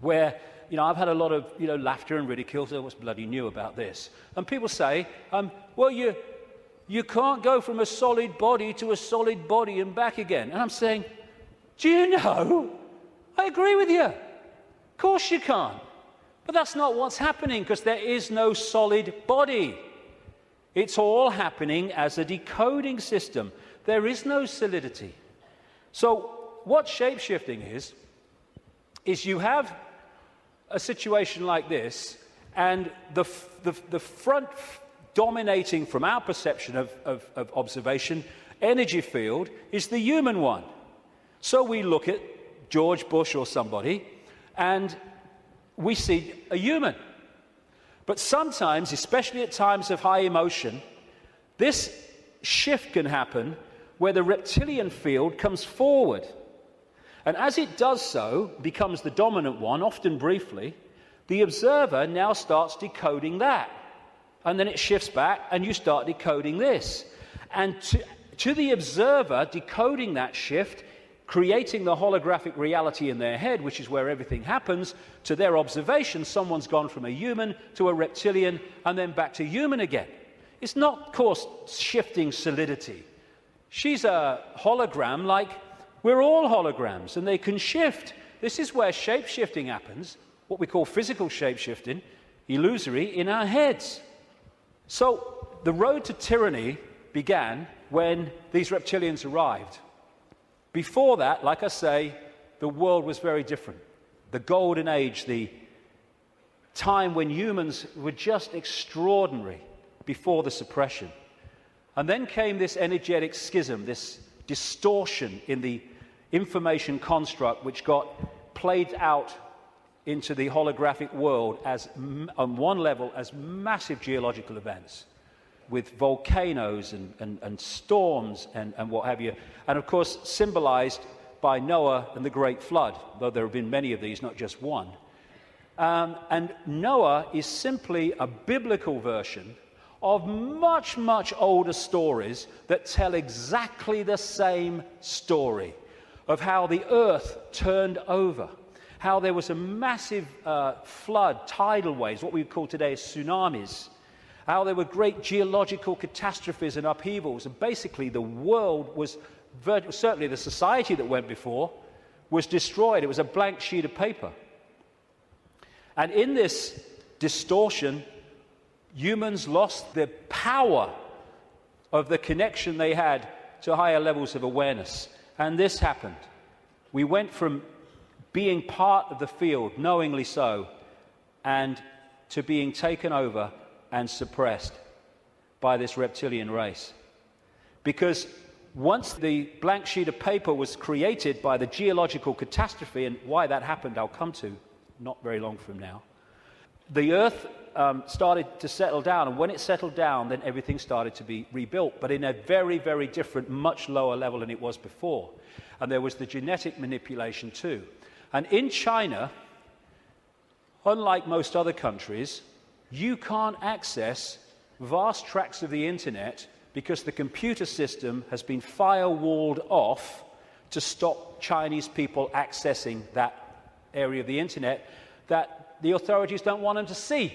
where, I've had a lot of, laughter and ridicule. So what's bloody new about this? And people say, well, you can't go from a solid body to a solid body and back again. And I'm saying, do you know? I agree with you. Of course you can't. But that's not what's happening, because there is no solid body. It's all happening as a decoding system. There is no solidity. So what shape-shifting is you have a situation like this, and the front dominating from our perception of observation energy field is the human one. So we look at George Bush or somebody, and we see a human. But sometimes, especially at times of high emotion, this shift can happen where the reptilian field comes forward. And as it does so, becomes the dominant one, often briefly, the observer now starts decoding that. And then it shifts back, and you start decoding this. And to the observer, decoding that shift, creating the holographic reality in their head, which is where everything happens, to their observation, someone's gone from a human to a reptilian, and then back to human again. It's not, of course, shifting solidity. She's a hologram like we're all holograms, and they can shift. This is where shape-shifting happens, what we call physical shape-shifting, illusory, in our heads. So the road to tyranny began when these reptilians arrived. Before that, like I say, the world was very different. The golden age, the time when humans were just extraordinary before the suppression. And then came this energetic schism, this distortion in the information construct, which got played out into the holographic world as, on one level, as massive geological events, with volcanoes and storms and what have you. And of course, symbolized by Noah and the Great Flood, though there have been many of these, not just one. And Noah is simply a biblical version of much, much older stories that tell exactly the same story of how the earth turned over, how there was a massive flood, tidal waves, what we call today tsunamis, how there were great geological catastrophes and upheavals, and basically the world was, certainly the society that went before, was destroyed. It was a blank sheet of paper. And in this distortion, humans lost the power of the connection they had to higher levels of awareness. And this happened. We went from being part of the field, knowingly so, and to being taken over and suppressed by this reptilian race. Because once the blank sheet of paper was created by the geological catastrophe, and why that happened I'll come to not very long from now, the Earth started to settle down, and when it settled down, then everything started to be rebuilt, but in a very, very different, much lower level than it was before. And there was the genetic manipulation too. And in China, unlike most other countries, you can't access vast tracts of the internet because the computer system has been firewalled off to stop Chinese people accessing that area of the internet that the authorities don't want them to see.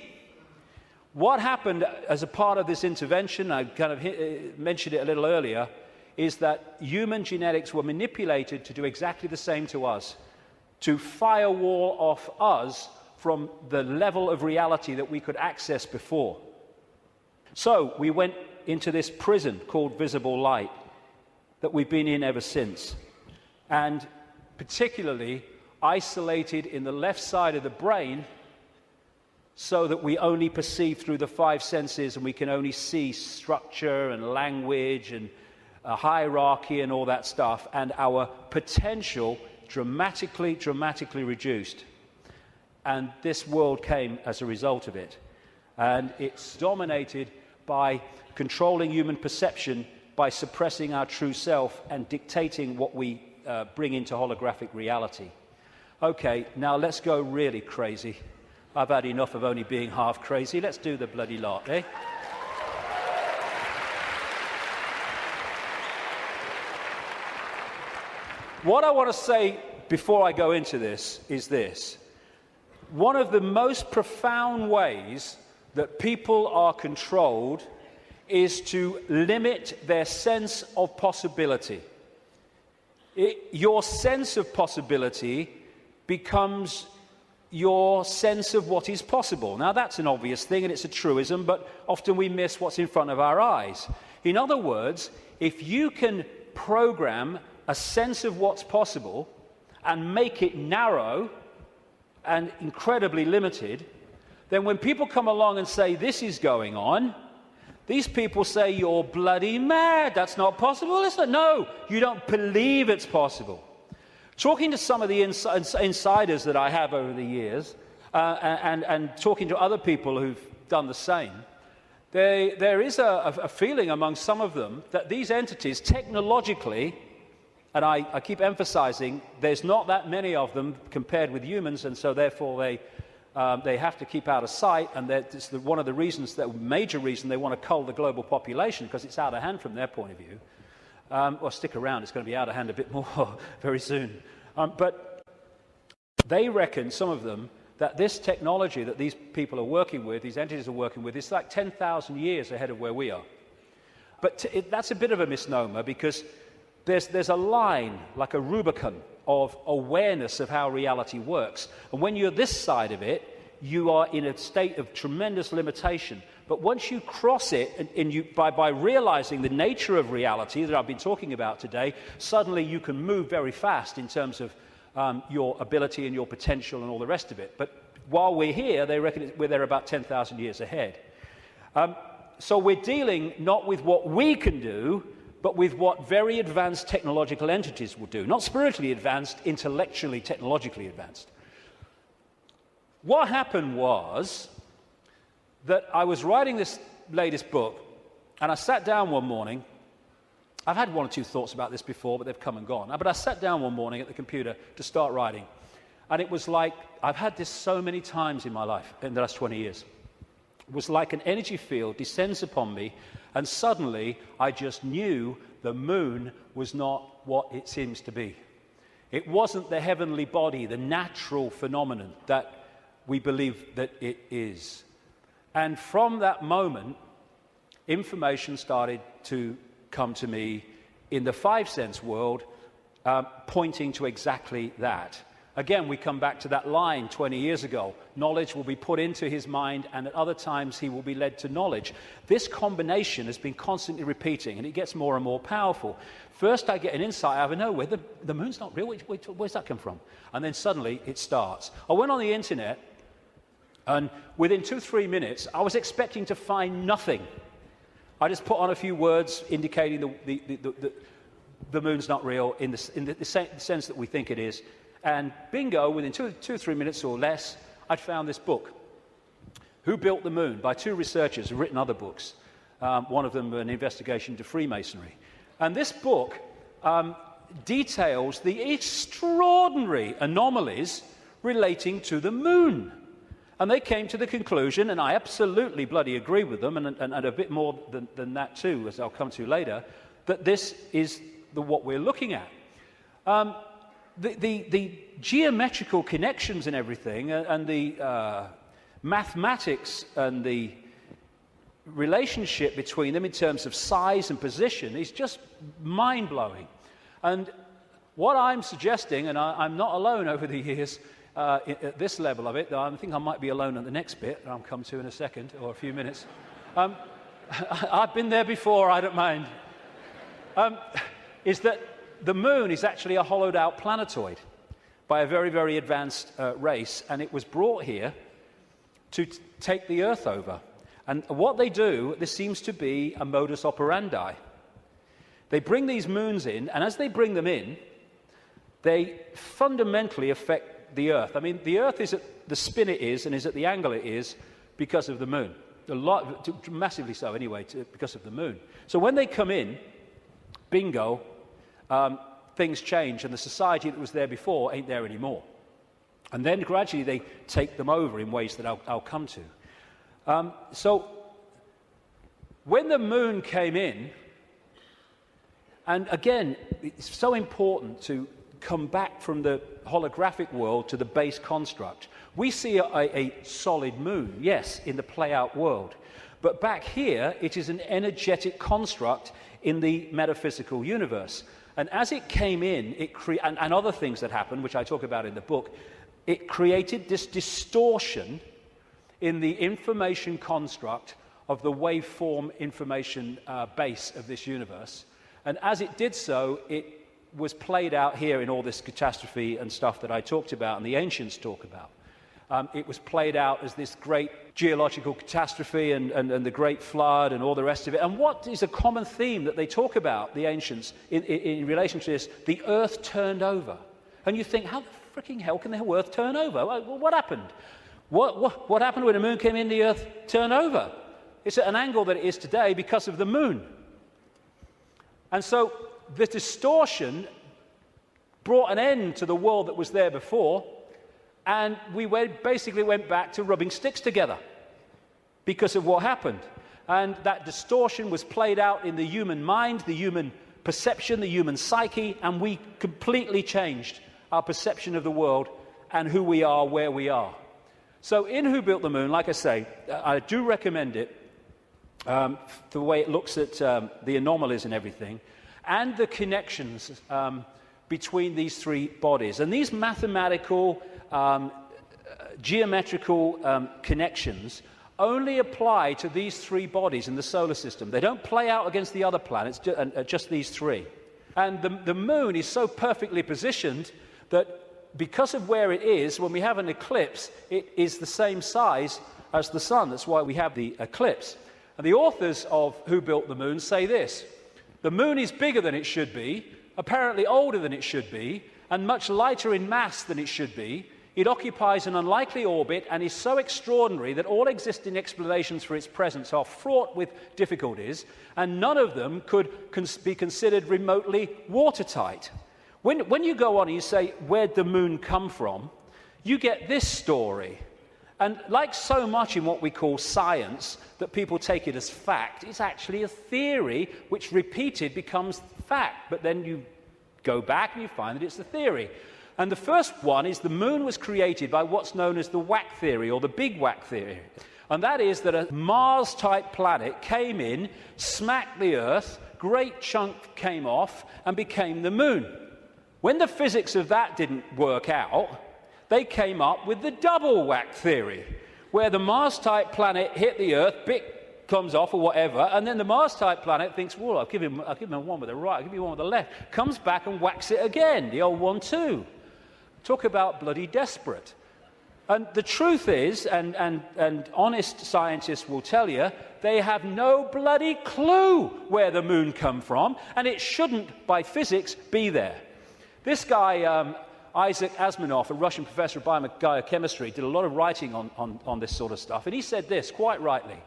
What happened as a part of this intervention, I kind of mentioned it a little earlier, is that human genetics were manipulated to do exactly the same to us, to firewall off us from the level of reality that we could access before. So we went into this prison called visible light that we've been in ever since, and particularly isolated in the left side of the brain so that we only perceive through the five senses, and we can only see structure and language and a hierarchy and all that stuff, and our potential dramatically reduced. And this world came as a result of it. And it's dominated by controlling human perception, by suppressing our true self and dictating what we bring into holographic reality. Okay, now let's go really crazy. I've had enough of only being half crazy. Let's do the bloody lot, eh? What I want to say before I go into this is this. One of the most profound ways that people are controlled is to limit their sense of possibility. Your sense of possibility becomes your sense of what is possible. Now, that's an obvious thing, and it's a truism, but often we miss what's in front of our eyes. In other words, if you can program a sense of what's possible and make it narrow and incredibly limited, then when people come along and say, this is going on, these people say, you're bloody mad, that's not possible. Listen, no, you don't believe it's possible. Talking to some of the insiders that I have over the years, and talking to other people who've done the same, there is a feeling among some of them that these entities, technologically, and I keep emphasizing, there's not that many of them compared with humans, and so therefore they have to keep out of sight, and it's one of the reasons, the major reason they want to cull the global population, because it's out of hand from their point of view. Well, stick around, it's going to be out of hand a bit more very soon. But they reckon, some of them, that this technology that these people are working with, these entities are working with, is like 10,000 years ahead of where we are. But that's a bit of a misnomer, because there's a line, like a Rubicon, of awareness of how reality works. And when you're this side of it, you are in a state of tremendous limitation. But once you cross it, and by realizing the nature of reality that I've been talking about today, suddenly you can move very fast in terms of your ability and your potential and all the rest of it. But while we're here, they reckon they're about 10,000 years ahead. So we're dealing not with what we can do, but with what very advanced technological entities will do. Not spiritually advanced, intellectually, technologically advanced. What happened was that I was writing this latest book, and I sat down one morning. I've had one or two thoughts about this before, but they've come and gone. But I sat down one morning at the computer to start writing, and it was like, I've had this so many times in my life, in the last 20 years. It was like an energy field descends upon me, and suddenly I just knew the moon was not what it seems to be. It wasn't the heavenly body, the natural phenomenon that we believe that it is. And from that moment, information started to come to me in the five-sense world, pointing to exactly that. Again, we come back to that line 20 years ago. Knowledge will be put into his mind, and at other times he will be led to knowledge. This combination has been constantly repeating, and it gets more and more powerful. First, I get an insight out of nowhere. The moon's not real. Where's that come from? And then suddenly it starts. I went on the internet, and within 2-3 minutes, I was expecting to find nothing. I just put on a few words indicating the moon's not real in the sense that we think it is. And bingo, within 2-3 minutes or less, I'd found this book, Who Built the Moon, by two researchers who've written other books. One of them an investigation into Freemasonry. And this book details the extraordinary anomalies relating to the moon. And they came to the conclusion, and I absolutely bloody agree with them, and a bit more than that too, as I'll come to later, that this is what we're looking at. The geometrical connections and everything, and the mathematics and the relationship between them in terms of size and position is just mind-blowing. And what I'm suggesting, and I'm not alone over the years at this level of it, though I think I might be alone at the next bit, I'll come to in a second or a few minutes. I've been there before, I don't mind. Is that the moon is actually a hollowed-out planetoid by a very, very advanced race, and it was brought here to take the Earth over. And what they do, this seems to be a modus operandi. They bring these moons in, and as they bring them in, they fundamentally affect the Earth. I mean, the Earth is at the spin it is and is at the angle it is because of the moon. Massively so, anyway, because of the moon. So when they come in, bingo, things change, and the society that was there before ain't there anymore. And then gradually they take them over in ways that I'll come to. So when the moon came in, and again, it's so important to come back from the holographic world to the base construct. We see a solid moon, yes, in the play-out world. But back here, it is an energetic construct in the metaphysical universe. And as it came in, and other things that happened, which I talk about in the book, it created this distortion in the information construct of the waveform information base of this universe. And as it did so, it was played out here in all this catastrophe and stuff that I talked about and the ancients talk about. It was played out as this great geological catastrophe and the great flood and all the rest of it. And what is a common theme that they talk about, the ancients, in relation to this? The earth turned over. And you think, how the freaking hell can the earth turn over? Well, what happened? What happened when the moon came in, the earth turned over? It's at an angle that it is today because of the moon. And so the distortion brought an end to the world that was there before, and we basically went back to rubbing sticks together because of what happened. And that distortion was played out in the human mind, the human perception, the human psyche, and we completely changed our perception of the world and who we are, where we are. So in Who Built the Moon, like I say, I do recommend it, the way it looks at the anomalies and everything, and the connections between these three bodies. And these mathematical, geometrical connections only apply to these three bodies in the solar system. They don't play out against the other planets, just these three. And the moon is so perfectly positioned that because of where it is, when we have an eclipse, it is the same size as the sun. That's why we have the eclipse. And the authors of Who Built the Moon say this: the moon is bigger than it should be, apparently older than it should be, and much lighter in mass than it should be. It occupies an unlikely orbit and is so extraordinary that all existing explanations for its presence are fraught with difficulties, and none of them could be considered remotely watertight. When you go on and you say, where'd the moon come from, you get this story. And like so much in what we call science, that people take it as fact, it's actually a theory which repeated becomes fact. But then you go back and you find that it's a theory. And the first one is the moon was created by what's known as the whack theory, or the big whack theory. And that is that a Mars-type planet came in, smacked the Earth, great chunk came off, and became the moon. When the physics of that didn't work out, they came up with the double whack theory, where the Mars-type planet hit the Earth, bit comes off or whatever, and then the Mars-type planet thinks, well, I'll give him one with the right, I'll give you one with the left, comes back and whacks it again, the old 1-2. Talk about bloody desperate. And the truth is, and honest scientists will tell you, they have no bloody clue where the moon come from, and it shouldn't, by physics, be there. This guy, Isaac Asimov, a Russian professor of biochemistry, did a lot of writing on this sort of stuff, and he said this, quite rightly: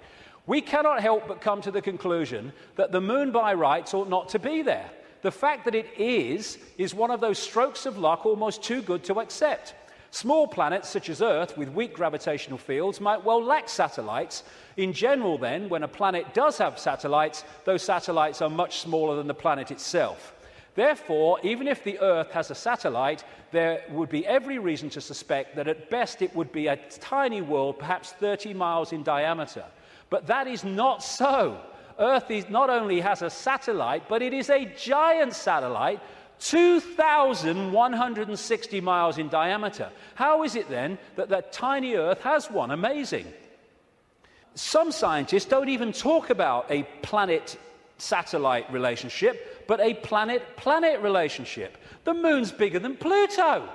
we cannot help but come to the conclusion that the moon by rights ought not to be there. The fact that it is one of those strokes of luck almost too good to accept. Small planets such as Earth with weak gravitational fields might well lack satellites. In general then, when a planet does have satellites, those satellites are much smaller than the planet itself. Therefore, even if the Earth has a satellite, there would be every reason to suspect that at best it would be a tiny world, perhaps 30 miles in diameter. But that is not so. Earth not only has a satellite, but it is a giant satellite, 2,160 miles in diameter. How is it then that that tiny Earth has one? Amazing. Some scientists don't even talk about a planet-satellite relationship, but a planet-planet relationship. The moon's bigger than Pluto.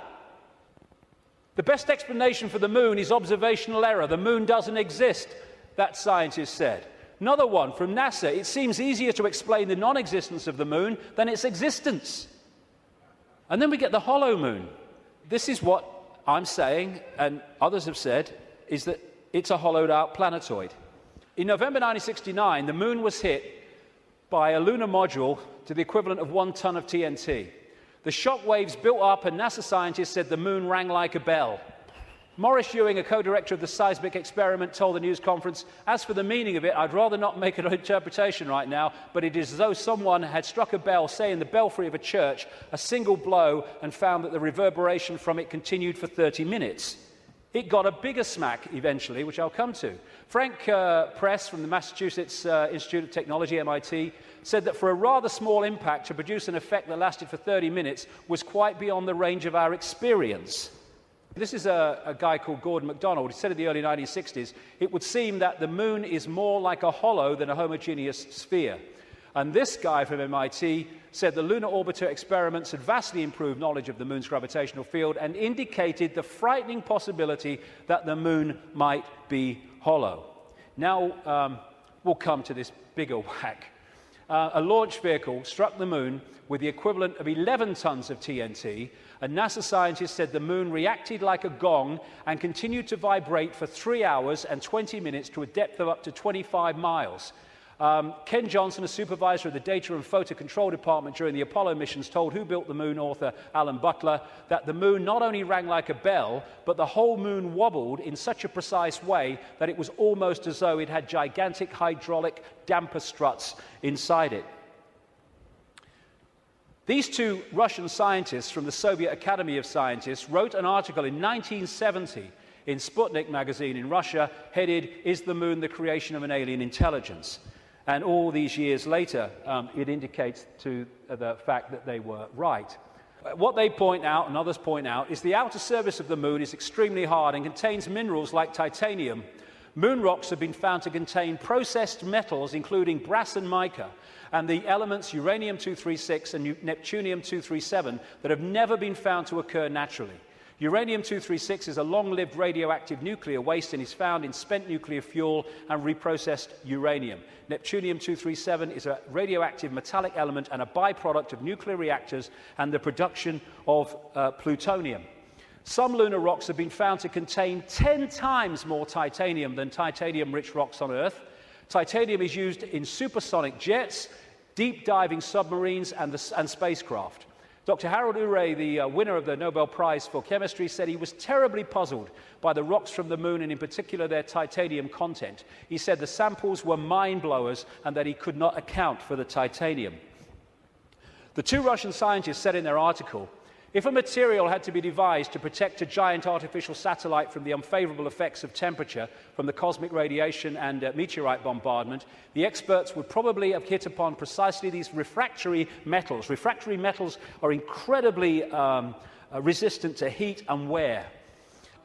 The best explanation for the moon is observational error. The moon doesn't exist, that scientist said. Another one from NASA: it seems easier to explain the non-existence of the moon than its existence. And then we get the hollow moon. This is what I'm saying, and others have said, is that it's a hollowed-out planetoid. In November 1969, the moon was hit by a lunar module to the equivalent of 1 ton of TNT. The shock waves built up, and NASA scientists said the moon rang like a bell. Maurice Ewing, a co-director of the seismic experiment, told the news conference, "As for the meaning of it, I'd rather not make an interpretation right now, but it is as though someone had struck a bell, say in the belfry of a church, a single blow, and found that the reverberation from it continued for 30 minutes. It got a bigger smack eventually, which I'll come to. Frank Press from the Massachusetts Institute of Technology, MIT, said that for a rather small impact to produce an effect that lasted for 30 minutes was quite beyond the range of our experience. This is a guy called Gordon MacDonald. He said in the early 1960s, it would seem that the moon is more like a hollow than a homogeneous sphere. And this guy from MIT said the lunar orbiter experiments had vastly improved knowledge of the moon's gravitational field and indicated the frightening possibility that the moon might be hollow. Now we'll come to this bigger whack. A launch vehicle struck the moon with the equivalent of 11 tons of TNT, and NASA scientists said the moon reacted like a gong and continued to vibrate for 3 hours and 20 minutes to a depth of up to 25 miles. Ken Johnson, a supervisor of the Data and Photo Control Department during the Apollo missions, told Who Built the Moon author Alan Butler that the moon not only rang like a bell, but the whole moon wobbled in such a precise way that it was almost as though it had gigantic hydraulic damper struts inside it. These two Russian scientists from the Soviet Academy of Scientists wrote an article in 1970 in Sputnik magazine in Russia headed, "Is the Moon the Creation of an Alien Intelligence?" And all these years later, it indicates to the fact that they were right. What they point out, and others point out, is the outer surface of the moon is extremely hard and contains minerals like titanium. Moon rocks have been found to contain processed metals, including brass and mica, and the elements uranium-236 and neptunium-237 that have never been found to occur naturally. Uranium-236 is a long-lived radioactive nuclear waste and is found in spent nuclear fuel and reprocessed uranium. Neptunium-237 is a radioactive metallic element and a byproduct of nuclear reactors and the production of plutonium. Some lunar rocks have been found to contain 10 times more titanium than titanium-rich rocks on Earth. Titanium is used in supersonic jets, deep-diving submarines, and spacecraft. Dr. Harold Urey, the winner of the Nobel Prize for Chemistry, said he was terribly puzzled by the rocks from the moon and in particular their titanium content. He said the samples were mind-blowers and that he could not account for the titanium. The two Russian scientists said in their article, If a material had to be devised to protect a giant artificial satellite from the unfavorable effects of temperature from the cosmic radiation and meteorite bombardment, the experts would probably have hit upon precisely these refractory metals. Refractory metals are incredibly resistant to heat and wear.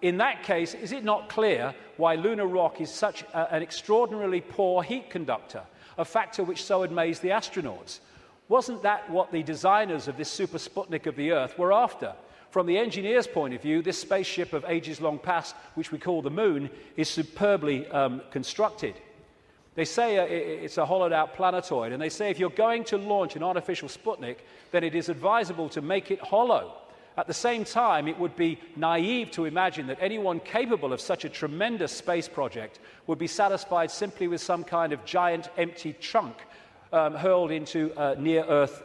In that case, is it not clear why lunar rock is such an extraordinarily poor heat conductor, a factor which so amazed the astronauts? Wasn't that what the designers of this super Sputnik of the Earth were after? From the engineer's point of view, this spaceship of ages long past, which we call the Moon, is superbly constructed. They say it's a hollowed-out planetoid, and they say if you're going to launch an artificial Sputnik, then it is advisable to make it hollow. At the same time, it would be naive to imagine that anyone capable of such a tremendous space project would be satisfied simply with some kind of giant empty trunk hurled into a near-Earth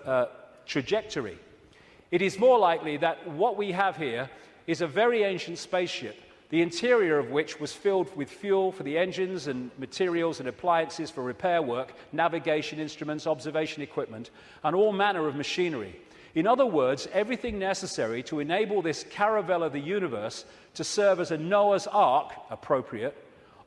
trajectory. It is more likely that what we have here is a very ancient spaceship, the interior of which was filled with fuel for the engines and materials and appliances for repair work, navigation instruments, observation equipment, and all manner of machinery. In other words, everything necessary to enable this caravel of the universe to serve as a Noah's Ark, appropriate,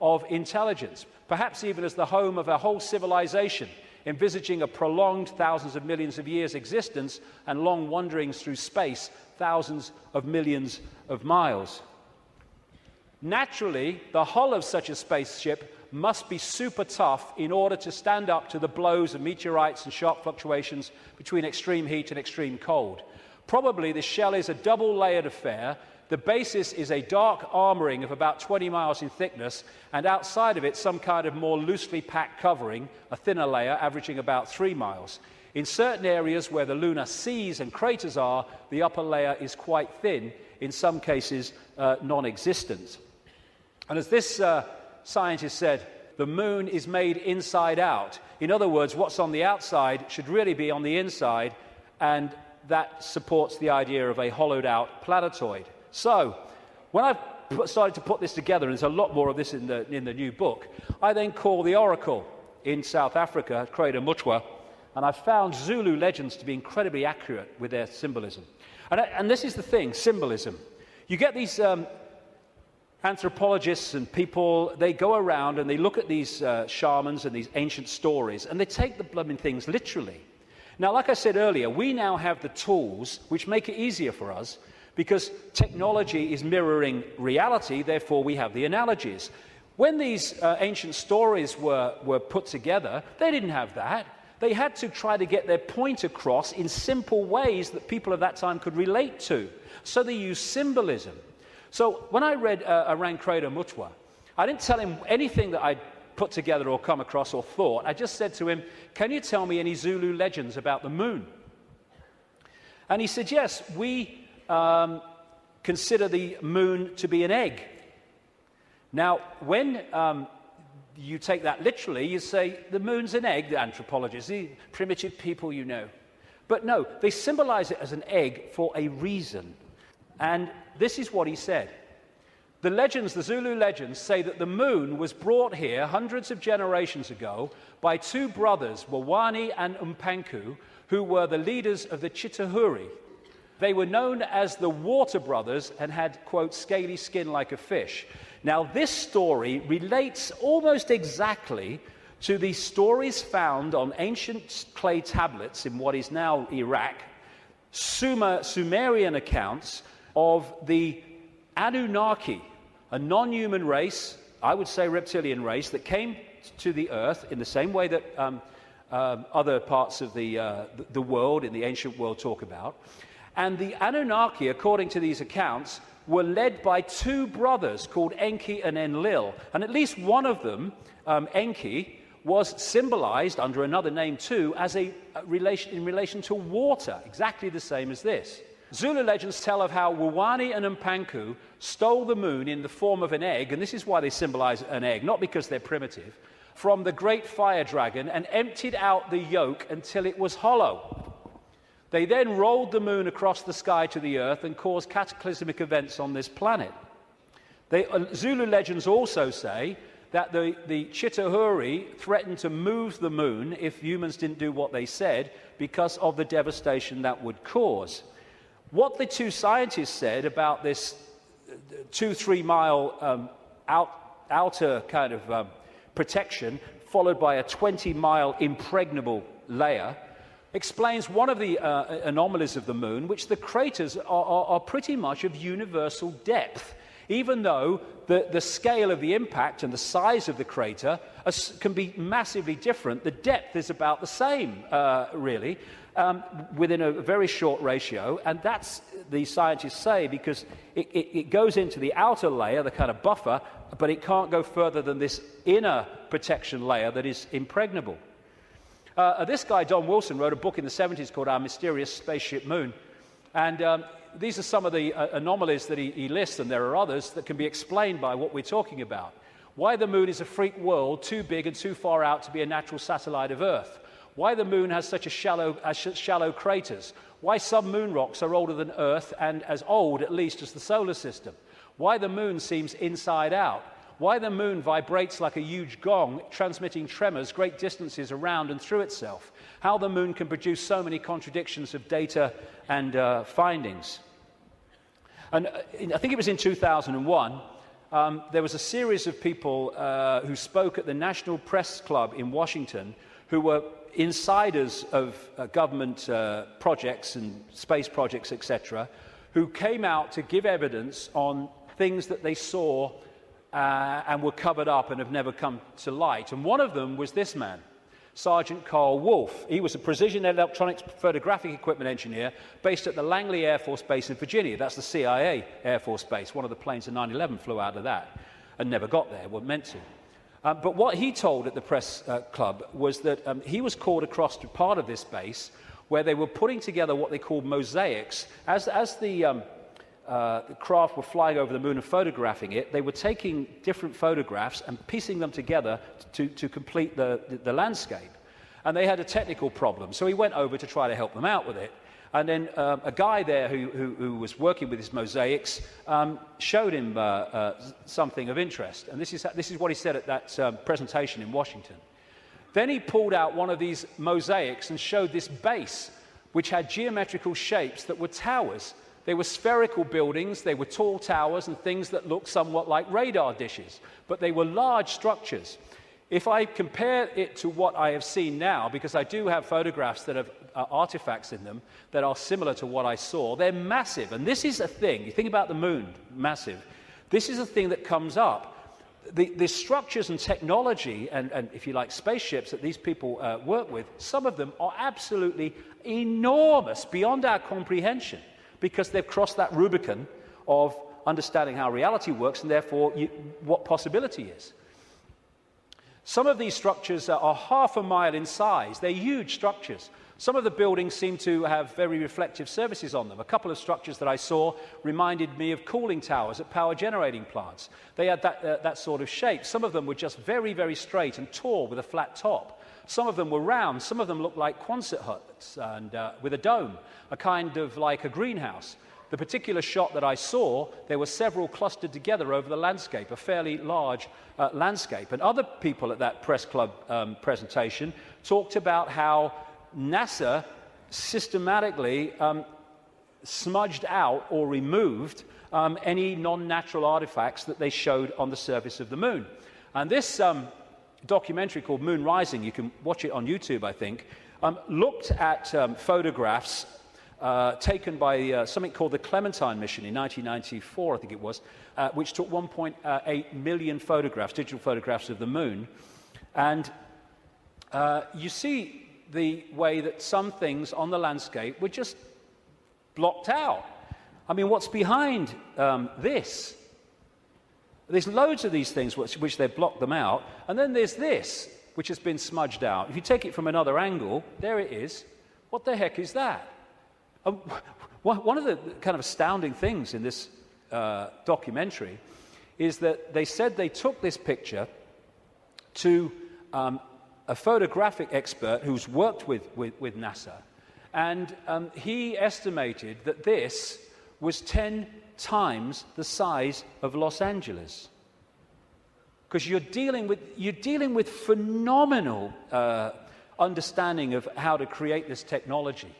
of intelligence, perhaps even as the home of a whole civilization, envisaging a prolonged thousands of millions of years existence and long wanderings through space, thousands of millions of miles. Naturally, the hull of such a spaceship must be super tough in order to stand up to the blows of meteorites and sharp fluctuations between extreme heat and extreme cold. Probably the shell is a double-layered affair. The basis is a dark armoring of about 20 miles in thickness, and outside of it some kind of more loosely packed covering, a thinner layer averaging about 3 miles. In certain areas where the lunar seas and craters are, the upper layer is quite thin, in some cases non-existent. And as this scientist said, the Moon is made inside out. In other words, what's on the outside should really be on the inside, and that supports the idea of a hollowed-out planetoid. So, when I started to put this together, and there's a lot more of this in the new book, I then called the oracle in South Africa, Crater Mutwa, and I found Zulu legends to be incredibly accurate with their symbolism. And this is the thing, symbolism. You get these anthropologists and people, they go around and they look at these shamans and these ancient stories, and they take the blooming things literally. Now, like I said earlier, we now have the tools which make it easier for us because technology is mirroring reality, therefore we have the analogies. When these ancient stories were put together, they didn't have that. They had to try to get their point across in simple ways that people of that time could relate to. So they used symbolism. So when I read around Crater Mutwa, I didn't tell him anything that I'd put together or come across or thought. I just said to him, can you tell me any Zulu legends about the Moon? And he said, yes, we consider the Moon to be an egg. Now, when you take that literally, you say, the Moon's an egg, the anthropologists, the primitive people you know. But no, they symbolize it as an egg for a reason. And this is what he said. The legends, the Zulu legends, say that the Moon was brought here hundreds of generations ago by two brothers, Wawani and Umpanku, who were the leaders of the Chitahuri. They were known as the Water Brothers and had, quote, scaly skin like a fish. Now, this story relates almost exactly to the stories found on ancient clay tablets in what is now Iraq, Sumerian accounts of the Anunnaki, a non-human race, I would say reptilian race, that came to the earth in the same way that other parts of the world, in the ancient world, talk about. And the Anunnaki, according to these accounts, were led by two brothers called Enki and Enlil. And at least one of them, Enki, was symbolized under another name too as in relation to water, exactly the same as this. Zulu legends tell of how Wawani and Umpanku stole the Moon in the form of an egg, and this is why they symbolize an egg, not because they're primitive, from the great fire dragon and emptied out the yolk until it was hollow. They then rolled the Moon across the sky to the Earth and caused cataclysmic events on this planet. Zulu legends also say that the Chitahuri threatened to move the Moon if humans didn't do what they said because of the devastation that would cause. What the two scientists said about this 2-3 mile outer kind of protection, followed by a 20-mile impregnable layer, explains one of the anomalies of the moon, which the craters are pretty much of universal depth. Even though the scale of the impact and the size of the crater can be massively different, the depth is about the same, really, within a very short ratio. And that's, the scientists say, because it goes into the outer layer, the kind of buffer, but it can't go further than this inner protection layer that is impregnable. This guy, Don Wilson, wrote a book in the 70s called Our Mysterious Spaceship Moon. And these are some of the anomalies that he lists, and there are others that can be explained by what we're talking about. Why the moon is a freak world, too big and too far out to be a natural satellite of Earth. Why the moon has such shallow craters. Why some moon rocks are older than Earth and as old, at least, as the solar system. Why the moon seems inside out. Why the moon vibrates like a huge gong, transmitting tremors great distances around and through itself. How the moon can produce so many contradictions of data and findings. And I think it was in 2001, there was a series of people who spoke at the National Press Club in Washington who were insiders of government projects and space projects, etc., who came out to give evidence on things that they saw and were covered up and have never come to light. And one of them was this man, Sergeant Carl Wolf. He was a precision electronics photographic equipment engineer based at the Langley Air Force Base in Virginia. That's the CIA Air Force Base. One of the planes in 9/11 flew out of that and never got there, wasn't meant to. But what he told at the press club was that he was called across to part of this base where they were putting together what they called mosaics. As the craft were flying over the moon and photographing it, they were taking different photographs and piecing them together to complete the landscape. And they had a technical problem, so he went over to try to help them out with it. And then a guy there who was working with his mosaics showed him something of interest. And this is what he said at that presentation in Washington. Then he pulled out one of these mosaics and showed this base, which had geometrical shapes that were towers. They were spherical buildings, they were tall towers and things that looked somewhat like radar dishes, but they were large structures. If I compare it to what I have seen now, because I do have photographs that have artifacts in them that are similar to what I saw, they're massive. And this is a thing, you think about the moon, massive. This is a thing that comes up. The structures and technology and, if you like, spaceships that these people work with, some of them are absolutely enormous, beyond our comprehension, because they've crossed that Rubicon of understanding how reality works and therefore what possibility is. Some of these structures are half a mile in size. They're huge structures. Some of the buildings seem to have very reflective surfaces on them. A couple of structures that I saw reminded me of cooling towers at power generating plants. They had that sort of shape. Some of them were just very, very straight and tall with a flat top. Some of them were round. Some of them looked like Quonset huts and with a dome, a kind of like a greenhouse. The particular shot that I saw, there were several clustered together over the landscape, a fairly large landscape. And other people at that press club presentation talked about how NASA systematically smudged out or removed any non-natural artifacts that they showed on the surface of the moon. And this documentary called Moon Rising, you can watch it on YouTube, I think, looked at photographs taken by something called the Clementine mission in 1994, I think it was, which took 1.8 million photographs, digital photographs of the moon. And you see the way that some things on the landscape were just blocked out. I mean, what's behind this? There's loads of these things which they've blocked them out. And then there's this, which has been smudged out. If you take it from another angle, there it is. What the heck is that? One of the kind of astounding things in this documentary is that they said they took this picture to a photographic expert who's worked with NASA, and he estimated that this was 10 times the size of Los Angeles. Because you're dealing with phenomenal understanding of how to create this technology.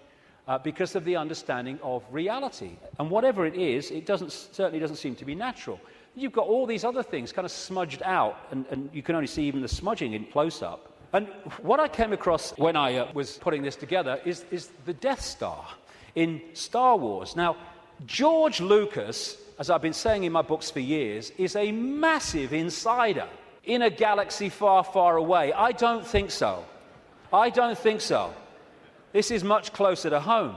because of the understanding of reality. And whatever it is, it certainly doesn't seem to be natural. You've got all these other things kind of smudged out, and you can only see even the smudging in close-up. And what I came across when I was putting this together is the Death Star in Star Wars. Now, George Lucas, as I've been saying in my books for years, is a massive insider in a galaxy far, far away. I don't think so. I don't think so. This is much closer to home.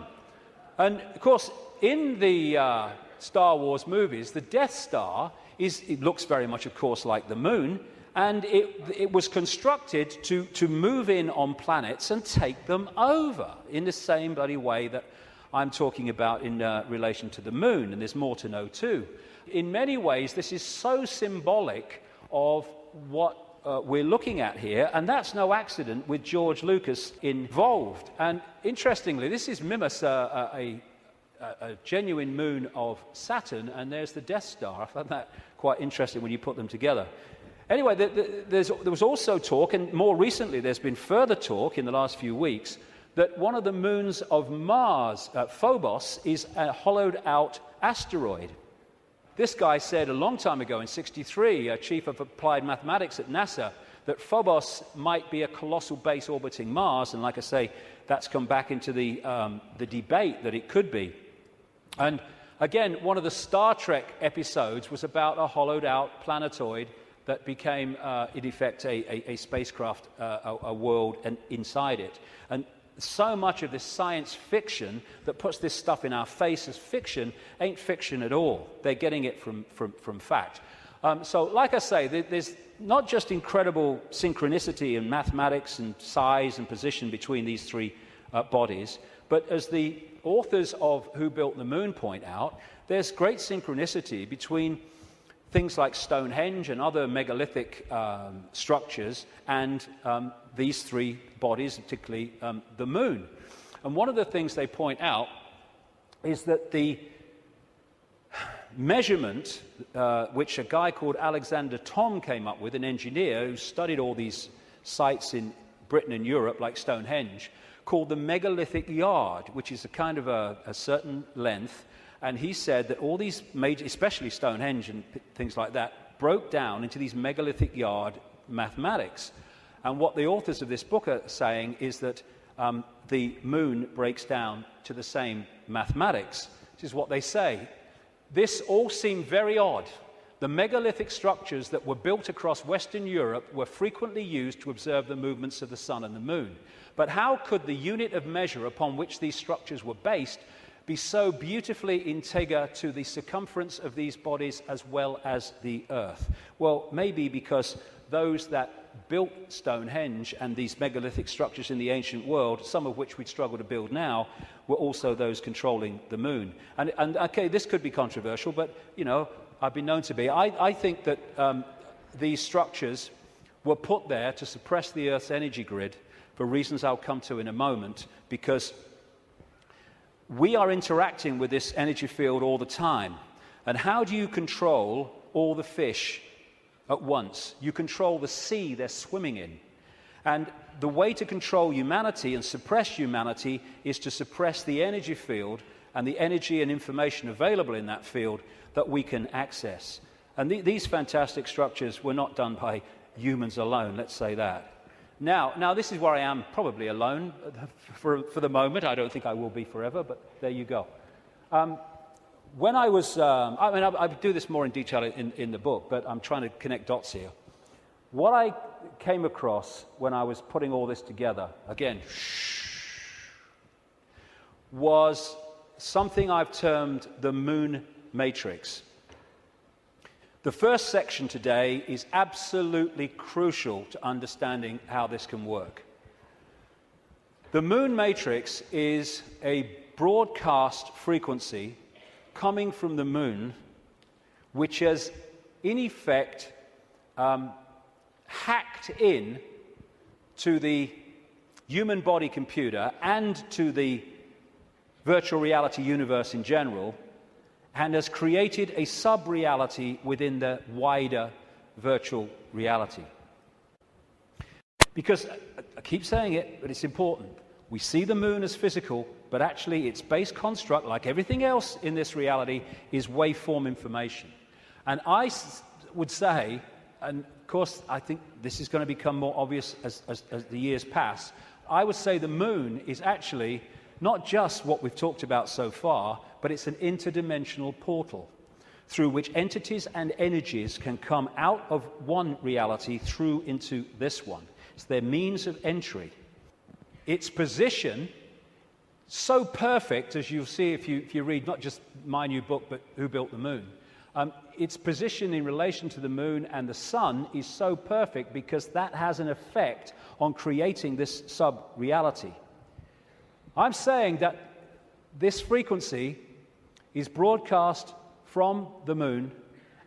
And, of course, in the Star Wars movies, the Death Star it looks very much, of course, like the moon, and it was constructed to move in on planets and take them over in the same bloody way that I'm talking about in relation to the moon, and there's more to know too. In many ways, this is so symbolic of what we're looking at here, and that's no accident with George Lucas involved. And interestingly, this is Mimas, a genuine moon of Saturn, and there's the Death Star. I found that quite interesting when you put them together. Anyway, there was also talk, and more recently there's been further talk in the last few weeks, that one of the moons of Mars, Phobos, is a hollowed-out asteroid. This guy said a long time ago, in '63, chief of applied mathematics at NASA, that Phobos might be a colossal base orbiting Mars, and like I say, that's come back into the debate that it could be. And again, one of the Star Trek episodes was about a hollowed-out planetoid that became, in effect, a spacecraft, a world, and inside it. And so much of this science fiction that puts this stuff in our face as fiction ain't fiction at all. They're getting it from fact. So, like I say, there's not just incredible synchronicity in mathematics and size and position between these three bodies, but as the authors of Who Built the Moon point out, there's great synchronicity between things like Stonehenge and other megalithic structures and these three bodies, particularly the moon. And one of the things they point out is that the measurement, which a guy called Alexander Thom came up with, an engineer who studied all these sites in Britain and Europe, like Stonehenge, called the megalithic yard, which is a kind of a certain length. And he said that all these major, especially Stonehenge and things like that, broke down into these megalithic yard mathematics. And what the authors of this book are saying is that the moon breaks down to the same mathematics, which is what they say. This all seemed very odd. The megalithic structures that were built across Western Europe were frequently used to observe the movements of the sun and the moon. But how could the unit of measure upon which these structures were based be so beautifully integer to the circumference of these bodies as well as the Earth? Well, maybe because those that built Stonehenge and these megalithic structures in the ancient world, some of which we'd struggle to build now, were also those controlling the moon. And okay, this could be controversial, but, you know, I've been known to be. I think that these structures were put there to suppress the Earth's energy grid for reasons I'll come to in a moment, because we are interacting with this energy field all the time. And how do you control all the fish at once? You control the sea they're swimming in. And the way to control humanity and suppress humanity is to suppress the energy field and the energy and information available in that field that we can access. And these fantastic structures were not done by humans alone, let's say that. Now this is where I am probably alone for the moment. I don't think I will be forever, but there you go. When I was, I do this more in detail in the book, but I'm trying to connect dots here. What I came across when I was putting all this together, again, was something I've termed the moon matrix. The first section today is absolutely crucial to understanding how this can work. The moon matrix is a broadcast frequency coming from the moon, which has, in effect, hacked in to the human body computer and to the virtual reality universe in general, and has created a sub-reality within the wider virtual reality. Because, I keep saying it, but it's important, We see the moon as physical, but actually its base construct, like everything else in this reality, is waveform information. And would say, and of course I think this is going to become more obvious as the years pass, I would say the moon is actually not just what we've talked about so far, but it's an interdimensional portal through which entities and energies can come out of one reality through into this one. It's their means of entry. Its position, so perfect, as you'll see if you read not just my new book, but Who Built the Moon. Its position in relation to the moon and the sun is so perfect because that has an effect on creating this sub-reality. I'm saying that this frequency is broadcast from the moon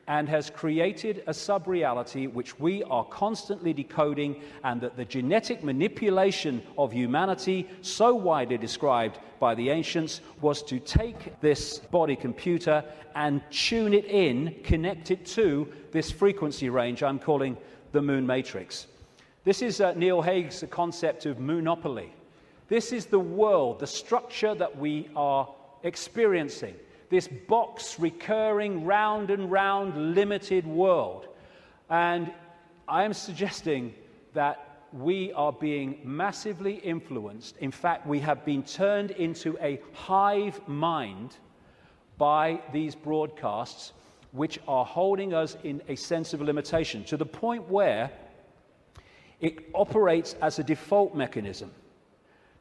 and has created a sub-reality which we are constantly decoding, and that the genetic manipulation of humanity, so widely described by the ancients, was to take this body computer and tune it in, connect it to this frequency range I'm calling the moon matrix. This is Neil Haig's concept of moonopoly. This is the world, the structure that we are experiencing. This box, recurring, round and round, limited world. And I am suggesting that we are being massively influenced. In fact, we have been turned into a hive mind by these broadcasts, which are holding us in a sense of limitation, to the point where it operates as a default mechanism.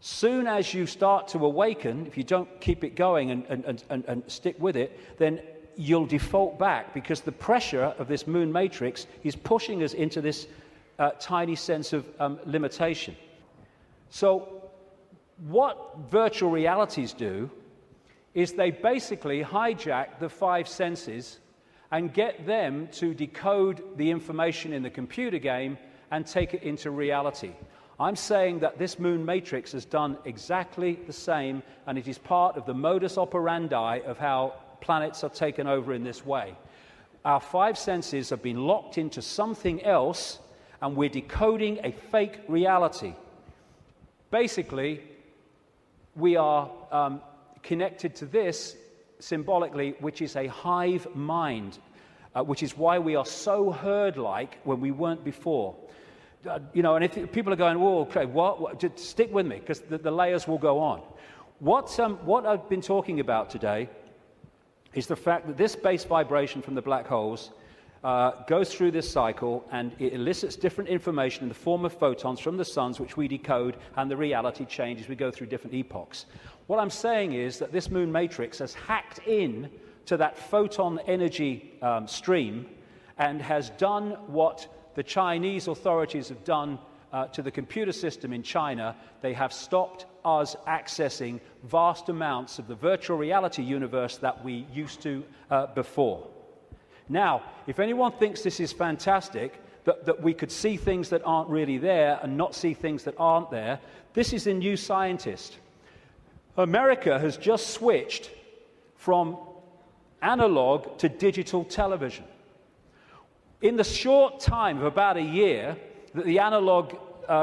Soon as you start to awaken, if you don't keep it going and stick with it, then you'll default back, because the pressure of this moon matrix is pushing us into this tiny sense of limitation. So what virtual realities do is they basically hijack the five senses and get them to decode the information in the computer game and take it into reality. I'm saying that this moon matrix has done exactly the same, and it is part of the modus operandi of how planets are taken over in this way. Our five senses have been locked into something else, and we're decoding a fake reality. Basically, we are connected to this symbolically, which is a hive mind, which is why we are so herd-like when we weren't before. And if people are going, "Whoa, okay, what?" Just stick with me, because the layers will go on. What I've been talking about today is the fact that this base vibration from the black holes goes through this cycle, and it elicits different information in the form of photons from the suns, which we decode, and the reality changes. We go through different epochs. What I'm saying is that this moon matrix has hacked in to that photon energy stream and has done what the Chinese authorities have done to the computer system in China. They have stopped us accessing vast amounts of the virtual reality universe that we used to before. Now, if anyone thinks this is fantastic, that we could see things that aren't really there and not see things that aren't there, this is a new scientist. America has just switched from analog to digital television. In the short time of about a year that the analog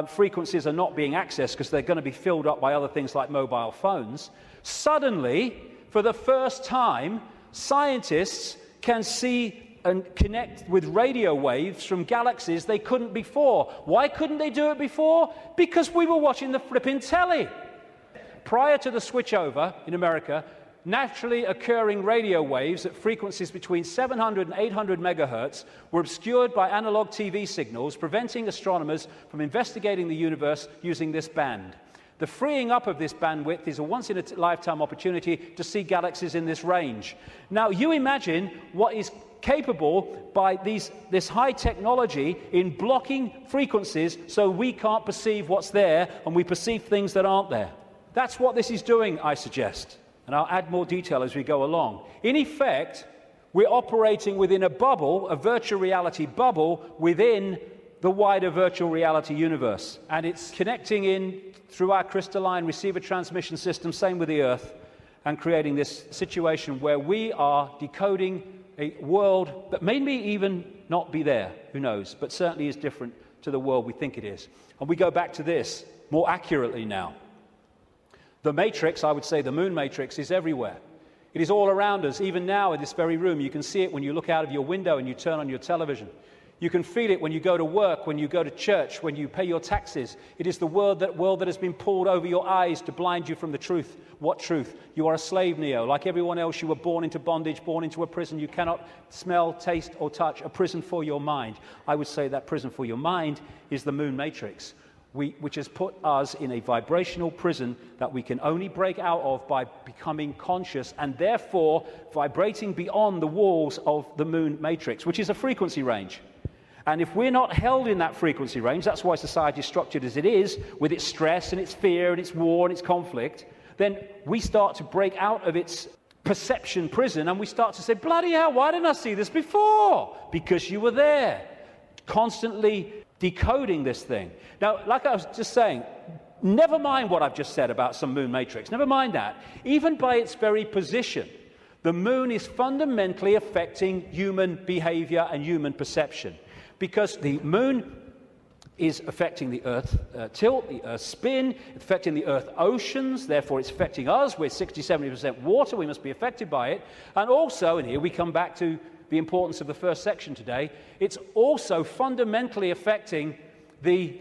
frequencies are not being accessed because they're going to be filled up by other things like mobile phones, suddenly, for the first time, scientists can see and connect with radio waves from galaxies they couldn't before. Why couldn't they do it before? Because we were watching the flipping telly. Prior to the switchover in America, naturally occurring radio waves at frequencies between 700 and 800 megahertz were obscured by analog TV signals, preventing astronomers from investigating the universe using this band. The freeing up of this bandwidth is a once-in-a-lifetime opportunity to see galaxies in this range. Now, you imagine what is capable by this high technology in blocking frequencies so we can't perceive what's there and we perceive things that aren't there. That's what this is doing, I suggest. And I'll add more detail as we go along. In effect, we're operating within a bubble, a virtual reality bubble, within the wider virtual reality universe. And it's connecting in through our crystalline receiver transmission system, same with the Earth, and creating this situation where we are decoding a world that may even not be there, who knows, but certainly is different to the world we think it is. And we go back to this more accurately now. The matrix, I would say the moon matrix, is everywhere. It is all around us. Even now in this very room, you can see it when you look out of your window and you turn on your television. You can feel it when you go to work, when you go to church, when you pay your taxes. It is the world that has been pulled over your eyes to blind you from the truth. What truth? You are a slave, Neo. Like everyone else, you were born into bondage, born into a prison. You cannot smell, taste, or touch. A prison for your mind. I would say that prison for your mind is the moon matrix, which has put us in a vibrational prison that we can only break out of by becoming conscious and therefore vibrating beyond the walls of the moon matrix, which is a frequency range. And if we're not held in that frequency range, that's why society is structured as it is, with its stress and its fear and its war and its conflict, then we start to break out of its perception prison and we start to say, bloody hell, why didn't I see this before? Because you were there, constantly decoding this thing. Now, like I was just saying, never mind what I've just said about some moon matrix, never mind that. Even by its very position, the moon is fundamentally affecting human behavior and human perception. Because the moon is affecting the Earth tilt, the Earth spin, affecting the Earth oceans, therefore it's affecting us. We're 60-70% water, we must be affected by it. And also, and here we come back to the importance of the first section today, it's also fundamentally affecting the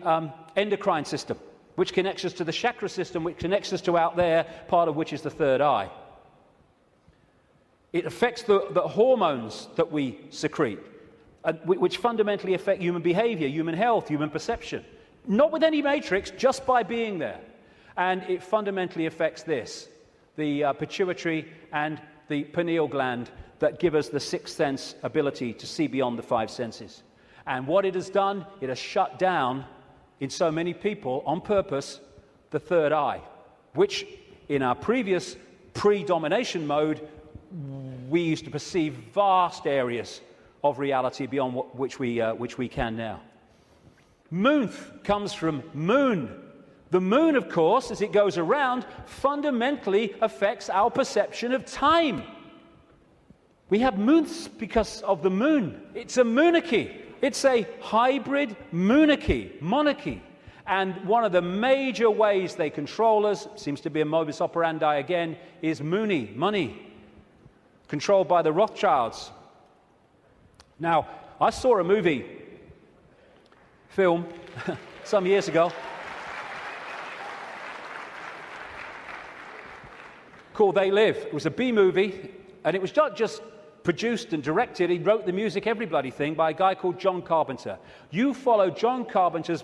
endocrine system, which connects us to the chakra system, which connects us to out there, part of which is the third eye. It affects the hormones that we secrete, which fundamentally affect human behavior, human health, human perception. Not with any matrix, just by being there. And it fundamentally affects this, the pituitary and the pineal gland that give us the sixth sense ability to see beyond the five senses. And what it has done, it has shut down, in so many people, on purpose, the third eye, which in our previous pre-domination mode, we used to perceive vast areas of reality beyond which we can now. Moonth comes from moon. The moon, of course, as it goes around, fundamentally affects our perception of time. We have moonths because of the moon. It's a moonarchy. It's a hybrid monarchy. And one of the major ways they control us, seems to be a modus operandi again, is money, controlled by the Rothschilds. Now, I saw a film, some years ago, called They Live. It was a B-movie, and it was not just produced and directed. He wrote the music, every bloody thing, by a guy called John Carpenter. You follow John Carpenter's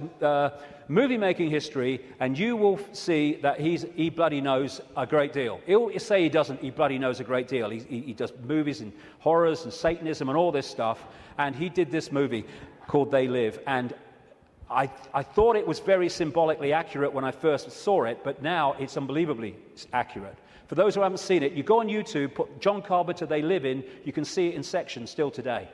movie-making history, and you will see that he bloody knows a great deal. He'll say he doesn't, he bloody knows a great deal. He does movies and horrors and Satanism and all this stuff, and he did this movie called They Live, and I thought it was very symbolically accurate when I first saw it, but now it's unbelievably accurate. For those who haven't seen it, you go on YouTube, put John Carpenter They Live in, you can see it in sections still today.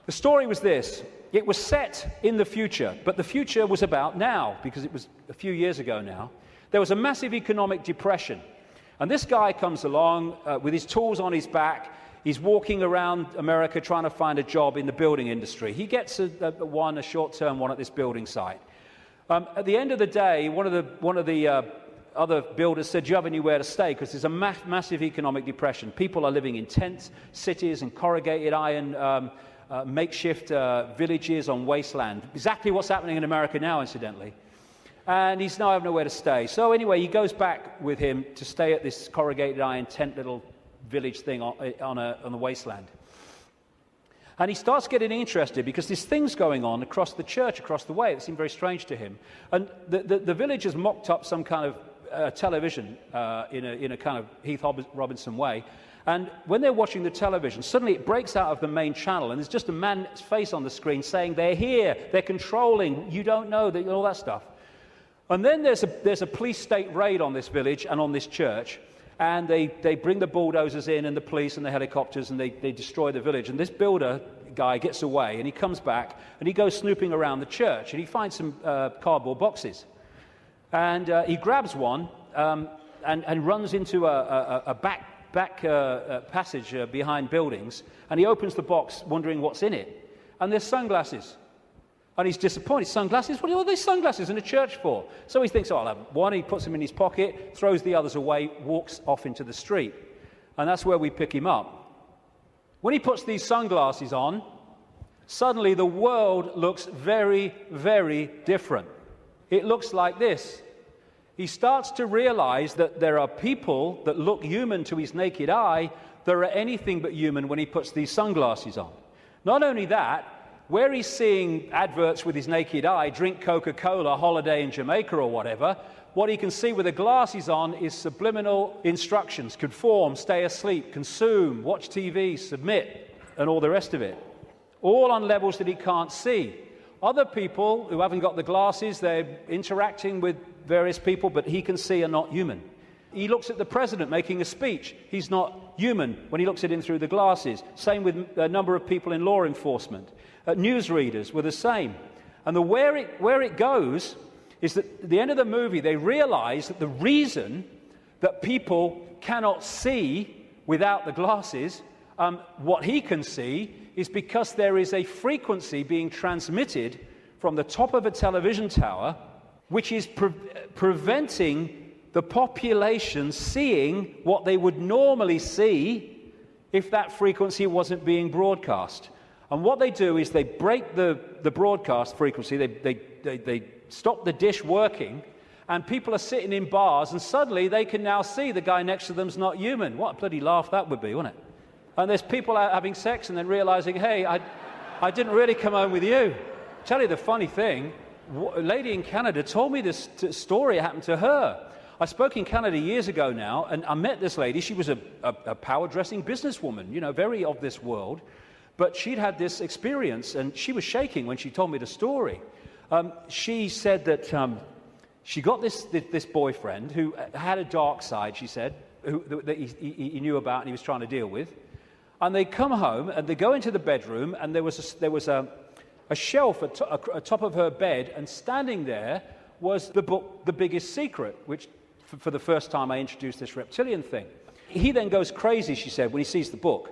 The story was this. It was set in the future, but the future was about now, because it was a few years ago now. There was a massive economic depression, and this guy comes along with his tools on his back. He's walking around America trying to find a job in the building industry. He gets a short-term one at this building site. At the end of the day, one of the other builders said, do you have anywhere to stay? Because there's a massive economic depression. People are living in tent cities and corrugated iron makeshift villages on wasteland. Exactly what's happening in America now, incidentally. And he's now having nowhere to stay. So anyway, he goes back with him to stay at this corrugated iron tent little village thing on the wasteland. And he starts getting interested because there's things going on across the church, across the way, that seem very strange to him. And the village has mocked up some kind of television in a kind of Heath Robinson way. And when they're watching the television, suddenly it breaks out of the main channel, and there's just a man's face on the screen saying, they're here, they're controlling, you don't know, all that stuff. And then there's a police state raid on this village and on this church, and they bring the bulldozers in and the police and the helicopters, and they destroy the village. And this builder guy gets away, and he comes back, and he goes snooping around the church, and he finds some cardboard boxes. And he grabs one and runs into a back passage behind buildings, and he opens the box wondering what's in it. And there's sunglasses. And he's disappointed. Sunglasses? What are all these sunglasses in a church for? So he thinks, oh, I'll have one. He puts them in his pocket, throws the others away, walks off into the street. And that's where we pick him up. When he puts these sunglasses on, suddenly the world looks very, very different. It looks like this. He starts to realize that there are people that look human to his naked eye that are anything but human when he puts these sunglasses on. Not only that, where he's seeing adverts with his naked eye, drink Coca-Cola, holiday in Jamaica or whatever, what he can see with the glasses on is subliminal instructions: conform, stay asleep, consume, watch TV, submit, and all the rest of it. All on levels that he can't see. Other people who haven't got the glasses, they're interacting with various people, but he can see are not human. He looks at the president making a speech. He's not human when he looks at him through the glasses. Same with a number of people in law enforcement. Newsreaders were the same. And where it goes is that at the end of the movie, they realize that the reason that people cannot see without the glasses, what he can see, is because there is a frequency being transmitted from the top of a television tower, which is preventing the population seeing what they would normally see if that frequency wasn't being broadcast. And what they do is they break the broadcast frequency, they stop the dish working, and people are sitting in bars, and suddenly they can now see the guy next to them's not human. What a bloody laugh that would be, wouldn't it? And there's people out having sex and then realizing, hey, I didn't really come home with you. Tell you the funny thing, a lady in Canada told me this story happened to her. I spoke in Canada years ago now, and I met this lady. She was a power-dressing businesswoman, you know, very of this world. But she'd had this experience, and she was shaking when she told me the story. She said that she got this boyfriend who had a dark side, she said, that he knew about and he was trying to deal with. And they come home, and they go into the bedroom, and there was a shelf at top of her bed, and standing there was the book, The Biggest Secret, which for the first time I introduced this reptilian thing. He then goes crazy, she said, when he sees the book.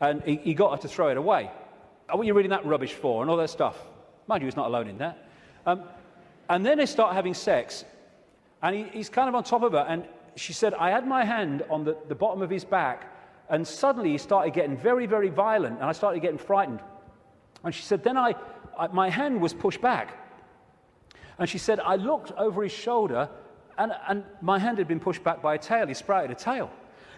And he got her to throw it away. Oh, what are you reading that rubbish for? And all that stuff. Mind you, he's not alone in that. And then they start having sex. And he's kind of on top of her. And she said, I had my hand on the bottom of his back. And suddenly he started getting very, very violent. And I started getting frightened. And she said, then my hand was pushed back. And she said, I looked over his shoulder. And my hand had been pushed back by a tail. He sprouted a tail.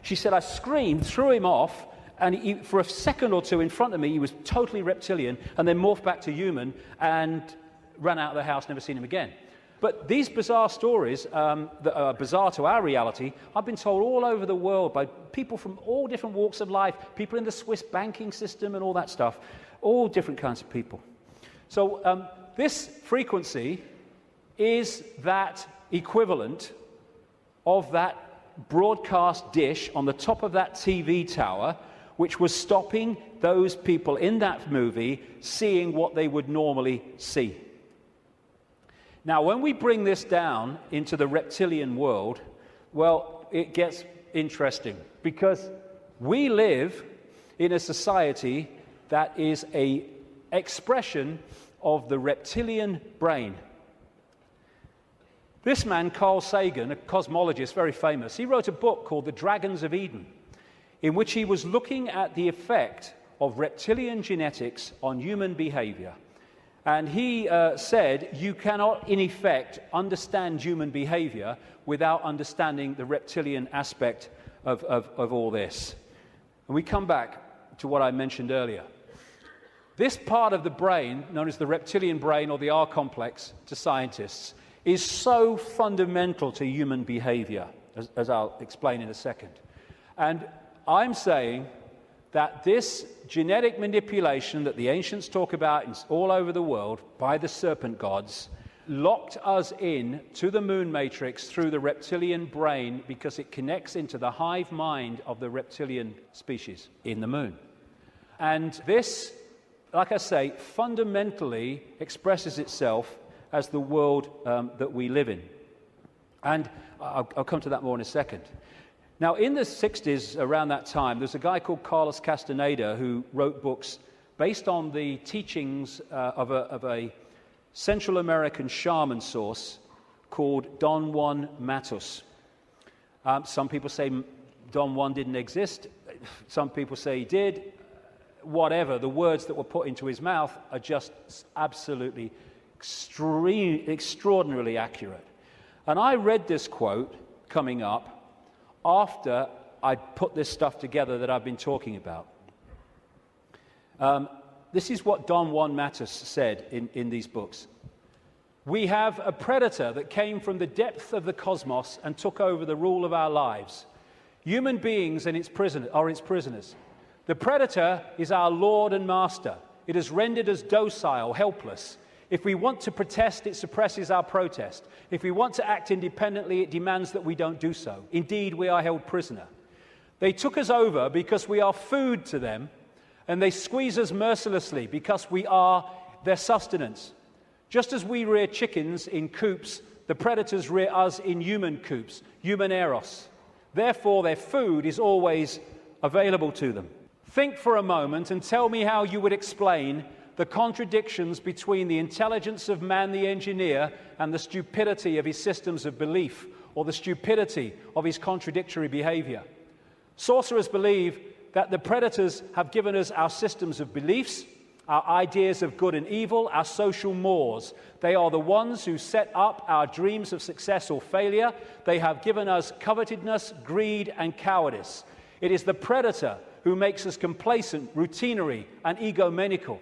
She said, I screamed, threw him off. And for a second or two in front of me, he was totally reptilian, and then morphed back to human and ran out of the house, never seen him again. But these bizarre stories that are bizarre to our reality, I've been told all over the world by people from all different walks of life, people in the Swiss banking system and all that stuff, all different kinds of people. So this frequency is that equivalent of that broadcast dish on the top of that TV tower, which was stopping those people in that movie seeing what they would normally see. Now, when we bring this down into the reptilian world, well, it gets interesting, because we live in a society that is an expression of the reptilian brain. This man, Carl Sagan, a cosmologist, very famous, he wrote a book called The Dragons of Eden, in which he was looking at the effect of reptilian genetics on human behavior. And he said, you cannot, in effect, understand human behavior without understanding the reptilian aspect of all this. And we come back to what I mentioned earlier. This part of the brain, known as the reptilian brain or the R complex to scientists, is so fundamental to human behavior, as I'll explain in a second. And I'm saying that this genetic manipulation that the ancients talk about all over the world by the serpent gods locked us in to the moon matrix through the reptilian brain, because it connects into the hive mind of the reptilian species in the moon. And this, like I say, fundamentally expresses itself as the world that we live in. And I'll come to that more in a second. Now, in the 60s, around that time, there's a guy called Carlos Castaneda who wrote books based on the teachings of a Central American shaman source called Don Juan Matus. Some people say Don Juan didn't exist. Some people say he did. Whatever, the words that were put into his mouth are just absolutely extraordinarily accurate. And I read this quote coming up after I put this stuff together that I've been talking about. This is what Don Juan Matus said in these books. We have a predator that came from the depth of the cosmos and took over the rule of our lives. Human beings and its prisoners. The predator is our lord and master. It has rendered us docile, helpless. If we want to protest, it suppresses our protest. If we want to act independently, it demands that we don't do so. Indeed, we are held prisoner. They took us over because we are food to them, and they squeeze us mercilessly because we are their sustenance. Just as we rear chickens in coops, the predators rear us in human coops, human eros. Therefore, their food is always available to them. Think for a moment and tell me how you would explain the contradictions between the intelligence of man the engineer and the stupidity of his systems of belief, or the stupidity of his contradictory behavior. Sorcerers believe that the predators have given us our systems of beliefs, our ideas of good and evil, our social mores. They are the ones who set up our dreams of success or failure. They have given us covetousness, greed, and cowardice. It is the predator who makes us complacent, routinary, and egomaniacal.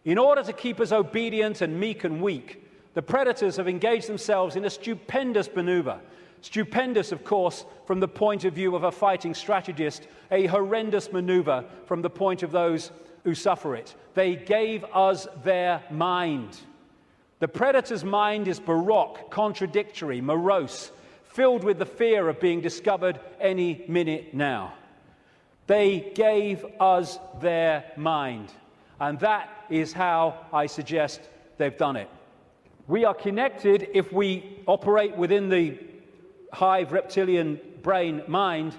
In order to keep us obedient and meek and weak, the predators have engaged themselves in a stupendous maneuver. Stupendous, of course, from the point of view of a fighting strategist, a horrendous maneuver from the point of those who suffer it. They gave us their mind. The predator's mind is baroque, contradictory, morose, filled with the fear of being discovered any minute now. They gave us their mind. And that is how I suggest they've done it. We are connected if we operate within the hive reptilian brain mind.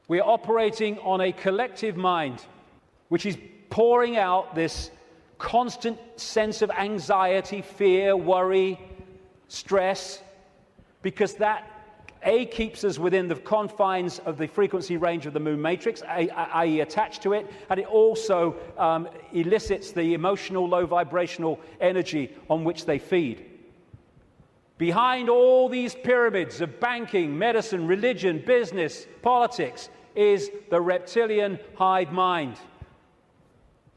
We are operating on a collective mind, which is pouring out this constant sense of anxiety, fear, worry, stress, because that keeps us within the confines of the frequency range of the moon matrix, i.e. attached to it, and it also elicits the emotional, low vibrational energy on which they feed. Behind all these pyramids of banking, medicine, religion, business, politics is the reptilian hive mind.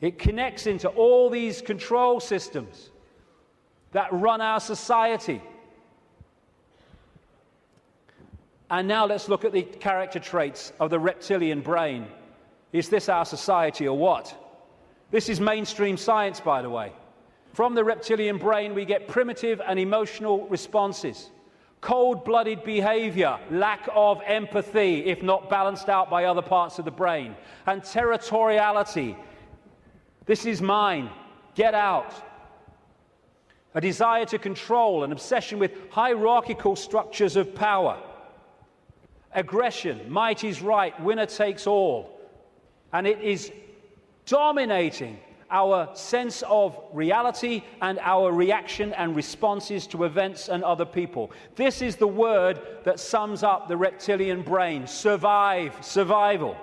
It connects into all these control systems that run our society. And now let's look at the character traits of the reptilian brain. Is this our society or what? This is mainstream science, by the way. From the reptilian brain, we get primitive and emotional responses, cold-blooded behavior, lack of empathy, if not balanced out by other parts of the brain, and territoriality. This is mine. Get out. A desire to control, an obsession with hierarchical structures of power. Aggression, might is right, winner takes all. And it is dominating our sense of reality and our reaction and responses to events and other people. This is the word that sums up the reptilian brain: survival.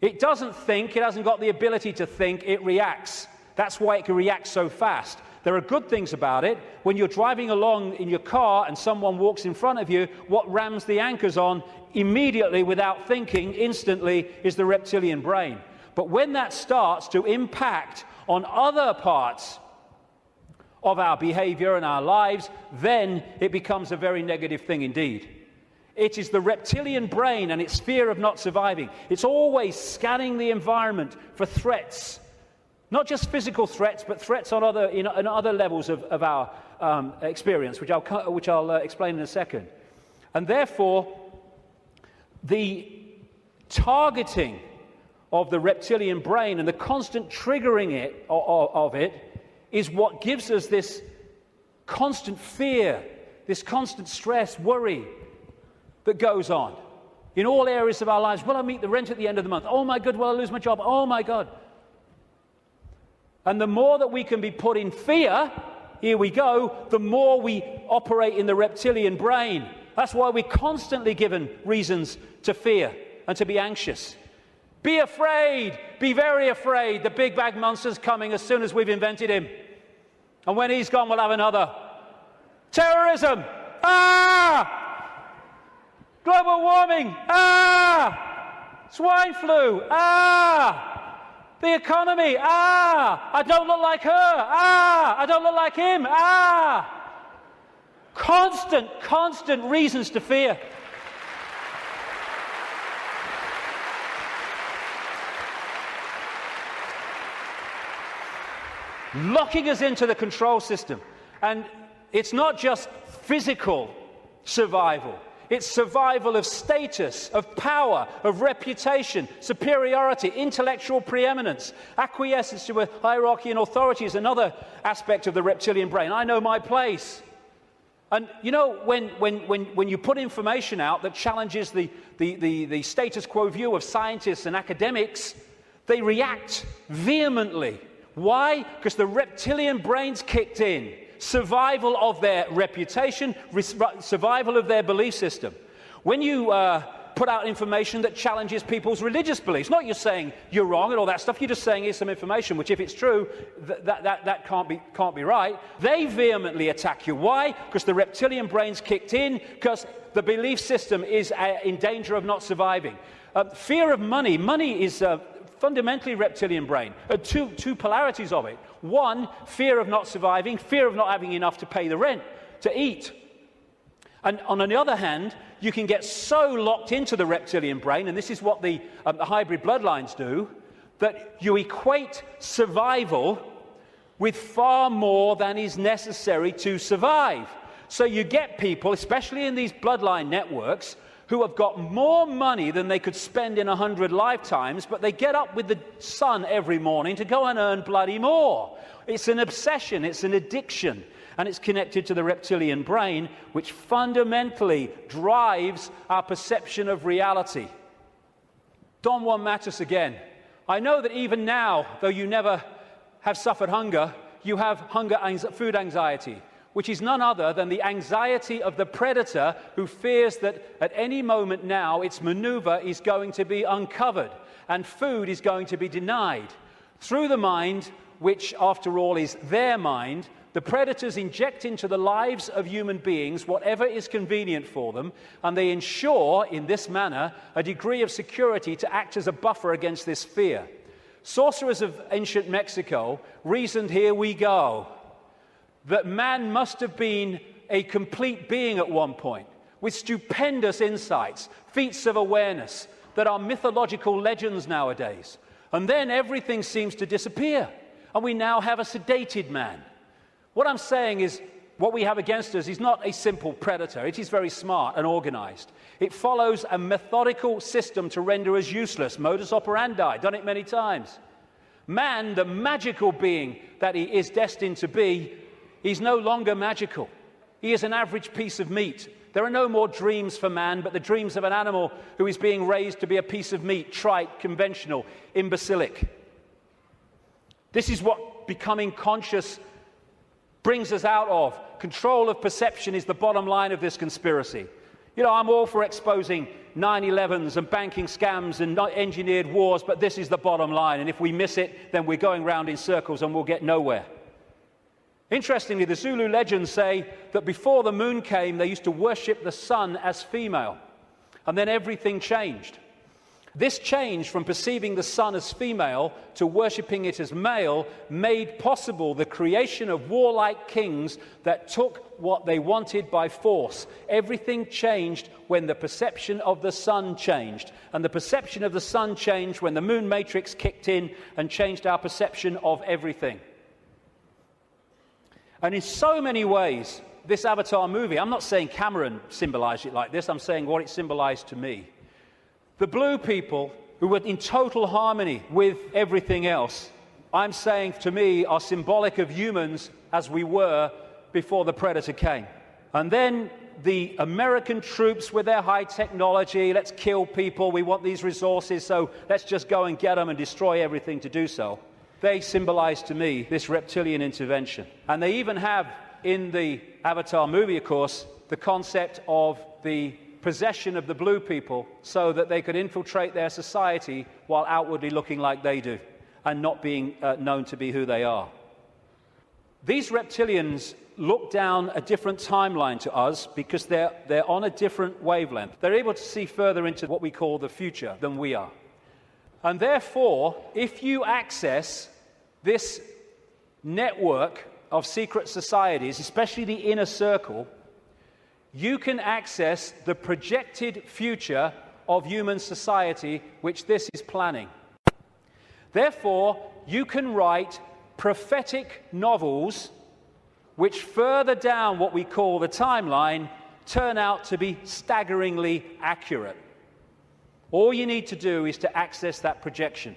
It doesn't think, it hasn't got the ability to think, it reacts. That's why it can react so fast. There are good things about it. When you're driving along in your car and someone walks in front of you, what rams the anchors on immediately, without thinking, instantly, is the reptilian brain. But when that starts to impact on other parts of our behavior and our lives, then it becomes a very negative thing indeed. It is the reptilian brain and its fear of not surviving. It's always scanning the environment for threats. Not just physical threats, but threats on other levels of our experience, which I'll explain in a second. And therefore, the targeting of the reptilian brain and the constant triggering of it is what gives us this constant fear, this constant stress, worry that goes on in all areas of our lives. Will I meet the rent at the end of the month? Oh my God, will I lose my job? Oh my God. And the more that we can be put in fear, here we go, the more we operate in the reptilian brain. That's why we're constantly given reasons to fear and to be anxious. Be afraid, be very afraid. The big bad monster's coming as soon as we've invented him. And when he's gone, we'll have another. Terrorism! Ah! Global warming! Ah! Swine flu! Ah! The economy! Ah! I don't look like her! Ah! I don't look like him! Ah! Constant reasons to fear. Locking us into the control system. And it's not just physical survival. It's survival of status, of power, of reputation, superiority, intellectual preeminence. Acquiescence to a hierarchy and authority is another aspect of the reptilian brain. I know my place. And you know, when you put information out that challenges the status quo view of scientists and academics, they react vehemently. Why? Because the reptilian brain's kicked in. Survival of their reputation, survival of their belief system. When you put out information that challenges people's religious beliefs, not you're saying you're wrong and all that stuff, you're just saying here's some information, which if it's true, that can't be right. They vehemently attack you. Why? Because the reptilian brain's kicked in, because the belief system is in danger of not surviving. Fear of money. Money is fundamentally reptilian brain. Two polarities of it. One, fear of not surviving, fear of not having enough to pay the rent, to eat. And on the other hand, you can get so locked into the reptilian brain, and this is what the hybrid bloodlines do, that you equate survival with far more than is necessary to survive. So you get people, especially in these bloodline networks, who have got more money than they could spend in 100 lifetimes, but they get up with the sun every morning to go and earn bloody more. It's an obsession, it's an addiction, and it's connected to the reptilian brain, which fundamentally drives our perception of reality. Don Juan Matus again. I know that even now, though you never have suffered hunger, you have food anxiety, which is none other than the anxiety of the predator who fears that at any moment now its maneuver is going to be uncovered and food is going to be denied. Through the mind, which after all is their mind, the predators inject into the lives of human beings whatever is convenient for them, and they ensure, in this manner, a degree of security to act as a buffer against this fear. Sorcerers of ancient Mexico reasoned, here we go, that man must have been a complete being at one point, with stupendous insights, feats of awareness that are mythological legends nowadays. And then everything seems to disappear, and we now have a sedated man. What I'm saying is, what we have against us is not a simple predator. It is very smart and organized. It follows a methodical system to render us useless. Modus operandi, done it many times. Man, the magical being that he is destined to be, he's no longer magical. He is an average piece of meat. There are no more dreams for man, but the dreams of an animal who is being raised to be a piece of meat, trite, conventional, imbecilic. This is what becoming conscious brings us out of. Control of perception is the bottom line of this conspiracy. You know, I'm all for exposing 9/11s and banking scams and engineered wars, but this is the bottom line. And if we miss it, then we're going round in circles and we'll get nowhere. Interestingly, the Zulu legends say that before the moon came, they used to worship the sun as female. And then everything changed. This change from perceiving the sun as female to worshipping it as male made possible the creation of warlike kings that took what they wanted by force. Everything changed when the perception of the sun changed. And the perception of the sun changed when the moon matrix kicked in and changed our perception of everything. And in so many ways, this Avatar movie, I'm not saying Cameron symbolized it like this, I'm saying what it symbolized to me. The blue people, who were in total harmony with everything else, I'm saying to me are symbolic of humans as we were before the predator came. And then the American troops with their high technology, let's kill people, we want these resources, so let's just go and get them and destroy everything to do so. They symbolize to me this reptilian intervention. And they even have, in the Avatar movie, of course, the concept of the possession of the blue people so that they could infiltrate their society while outwardly looking like they do and not being known to be who they are. These reptilians look down a different timeline to us because they're on a different wavelength. They're able to see further into what we call the future than we are. And therefore, if you access this network of secret societies, especially the inner circle, you can access the projected future of human society which this is planning. Therefore, you can write prophetic novels which further down what we call the timeline turn out to be staggeringly accurate. All you need to do is to access that projection.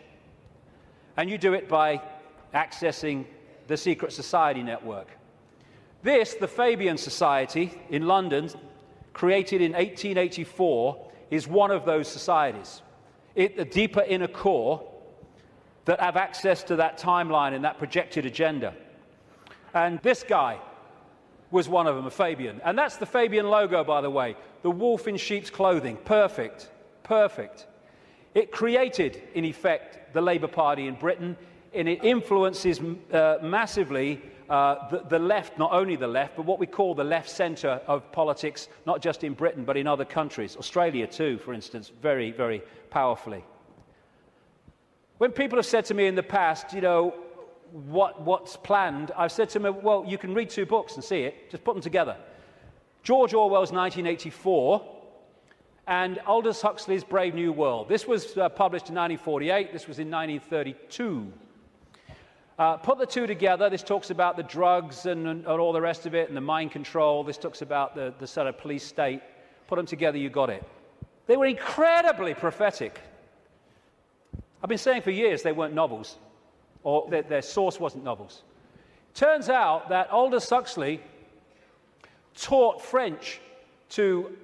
And you do it by accessing the Secret Society network. This, the Fabian Society in London, created in 1884, is one of those societies. The deeper inner core that have access to that timeline and that projected agenda. And this guy was one of them, a Fabian. And that's the Fabian logo, by the way. The wolf in sheep's clothing. Perfect. Perfect. It created, in effect, the Labour Party in Britain, and it influences massively the left, not only the left, but what we call the left centre of politics, not just in Britain, but in other countries. Australia, too, for instance, very, very powerfully. When people have said to me in the past, you know, what's planned, I've said to them, well, you can read two books and see it, just put them together. George Orwell's 1984 and Aldous Huxley's Brave New World. This was published in 1948, this was in 1932. Put the two together, this talks about the drugs and all the rest of it, and the mind control, this talks about the sort of police state. Put them together, you got it. They were incredibly prophetic. I've been saying for years they weren't novels, or their source wasn't novels. Turns out that Aldous Huxley taught French to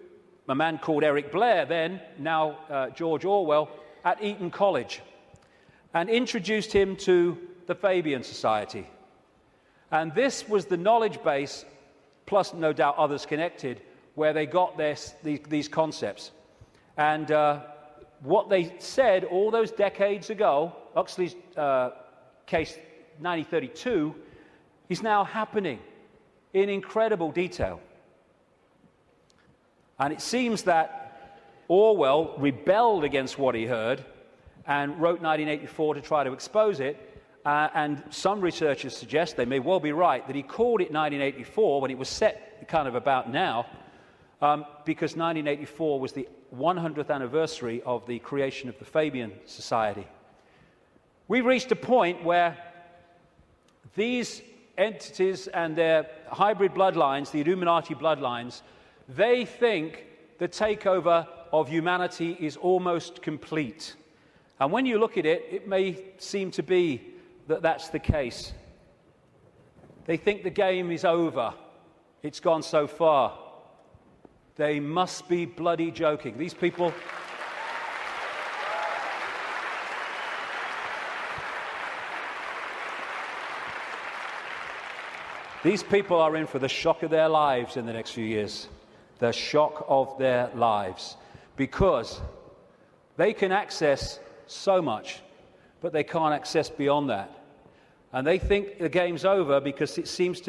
a man called Eric Blair then, now George Orwell, at Eton College, and introduced him to the Fabian Society. And this was the knowledge base, plus no doubt others connected, where they got these concepts. And what they said all those decades ago, Huxley's case 1932, is now happening in incredible detail. And it seems that Orwell rebelled against what he heard and wrote 1984 to try to expose it. And some researchers suggest, they may well be right, that he called it 1984 when it was set kind of about now, because 1984 was the 100th anniversary of the creation of the Fabian Society. We've reached a point where these entities and their hybrid bloodlines, the Illuminati bloodlines, they think the takeover of humanity is almost complete. And when you look at it, it may seem to be that that's the case. They think the game is over. It's gone so far. They must be bloody joking. These people... These people are in for the shock of their lives in the next few years. The shock of their lives. Because they can access so much, but they can't access beyond that. And they think the game's over because it seems to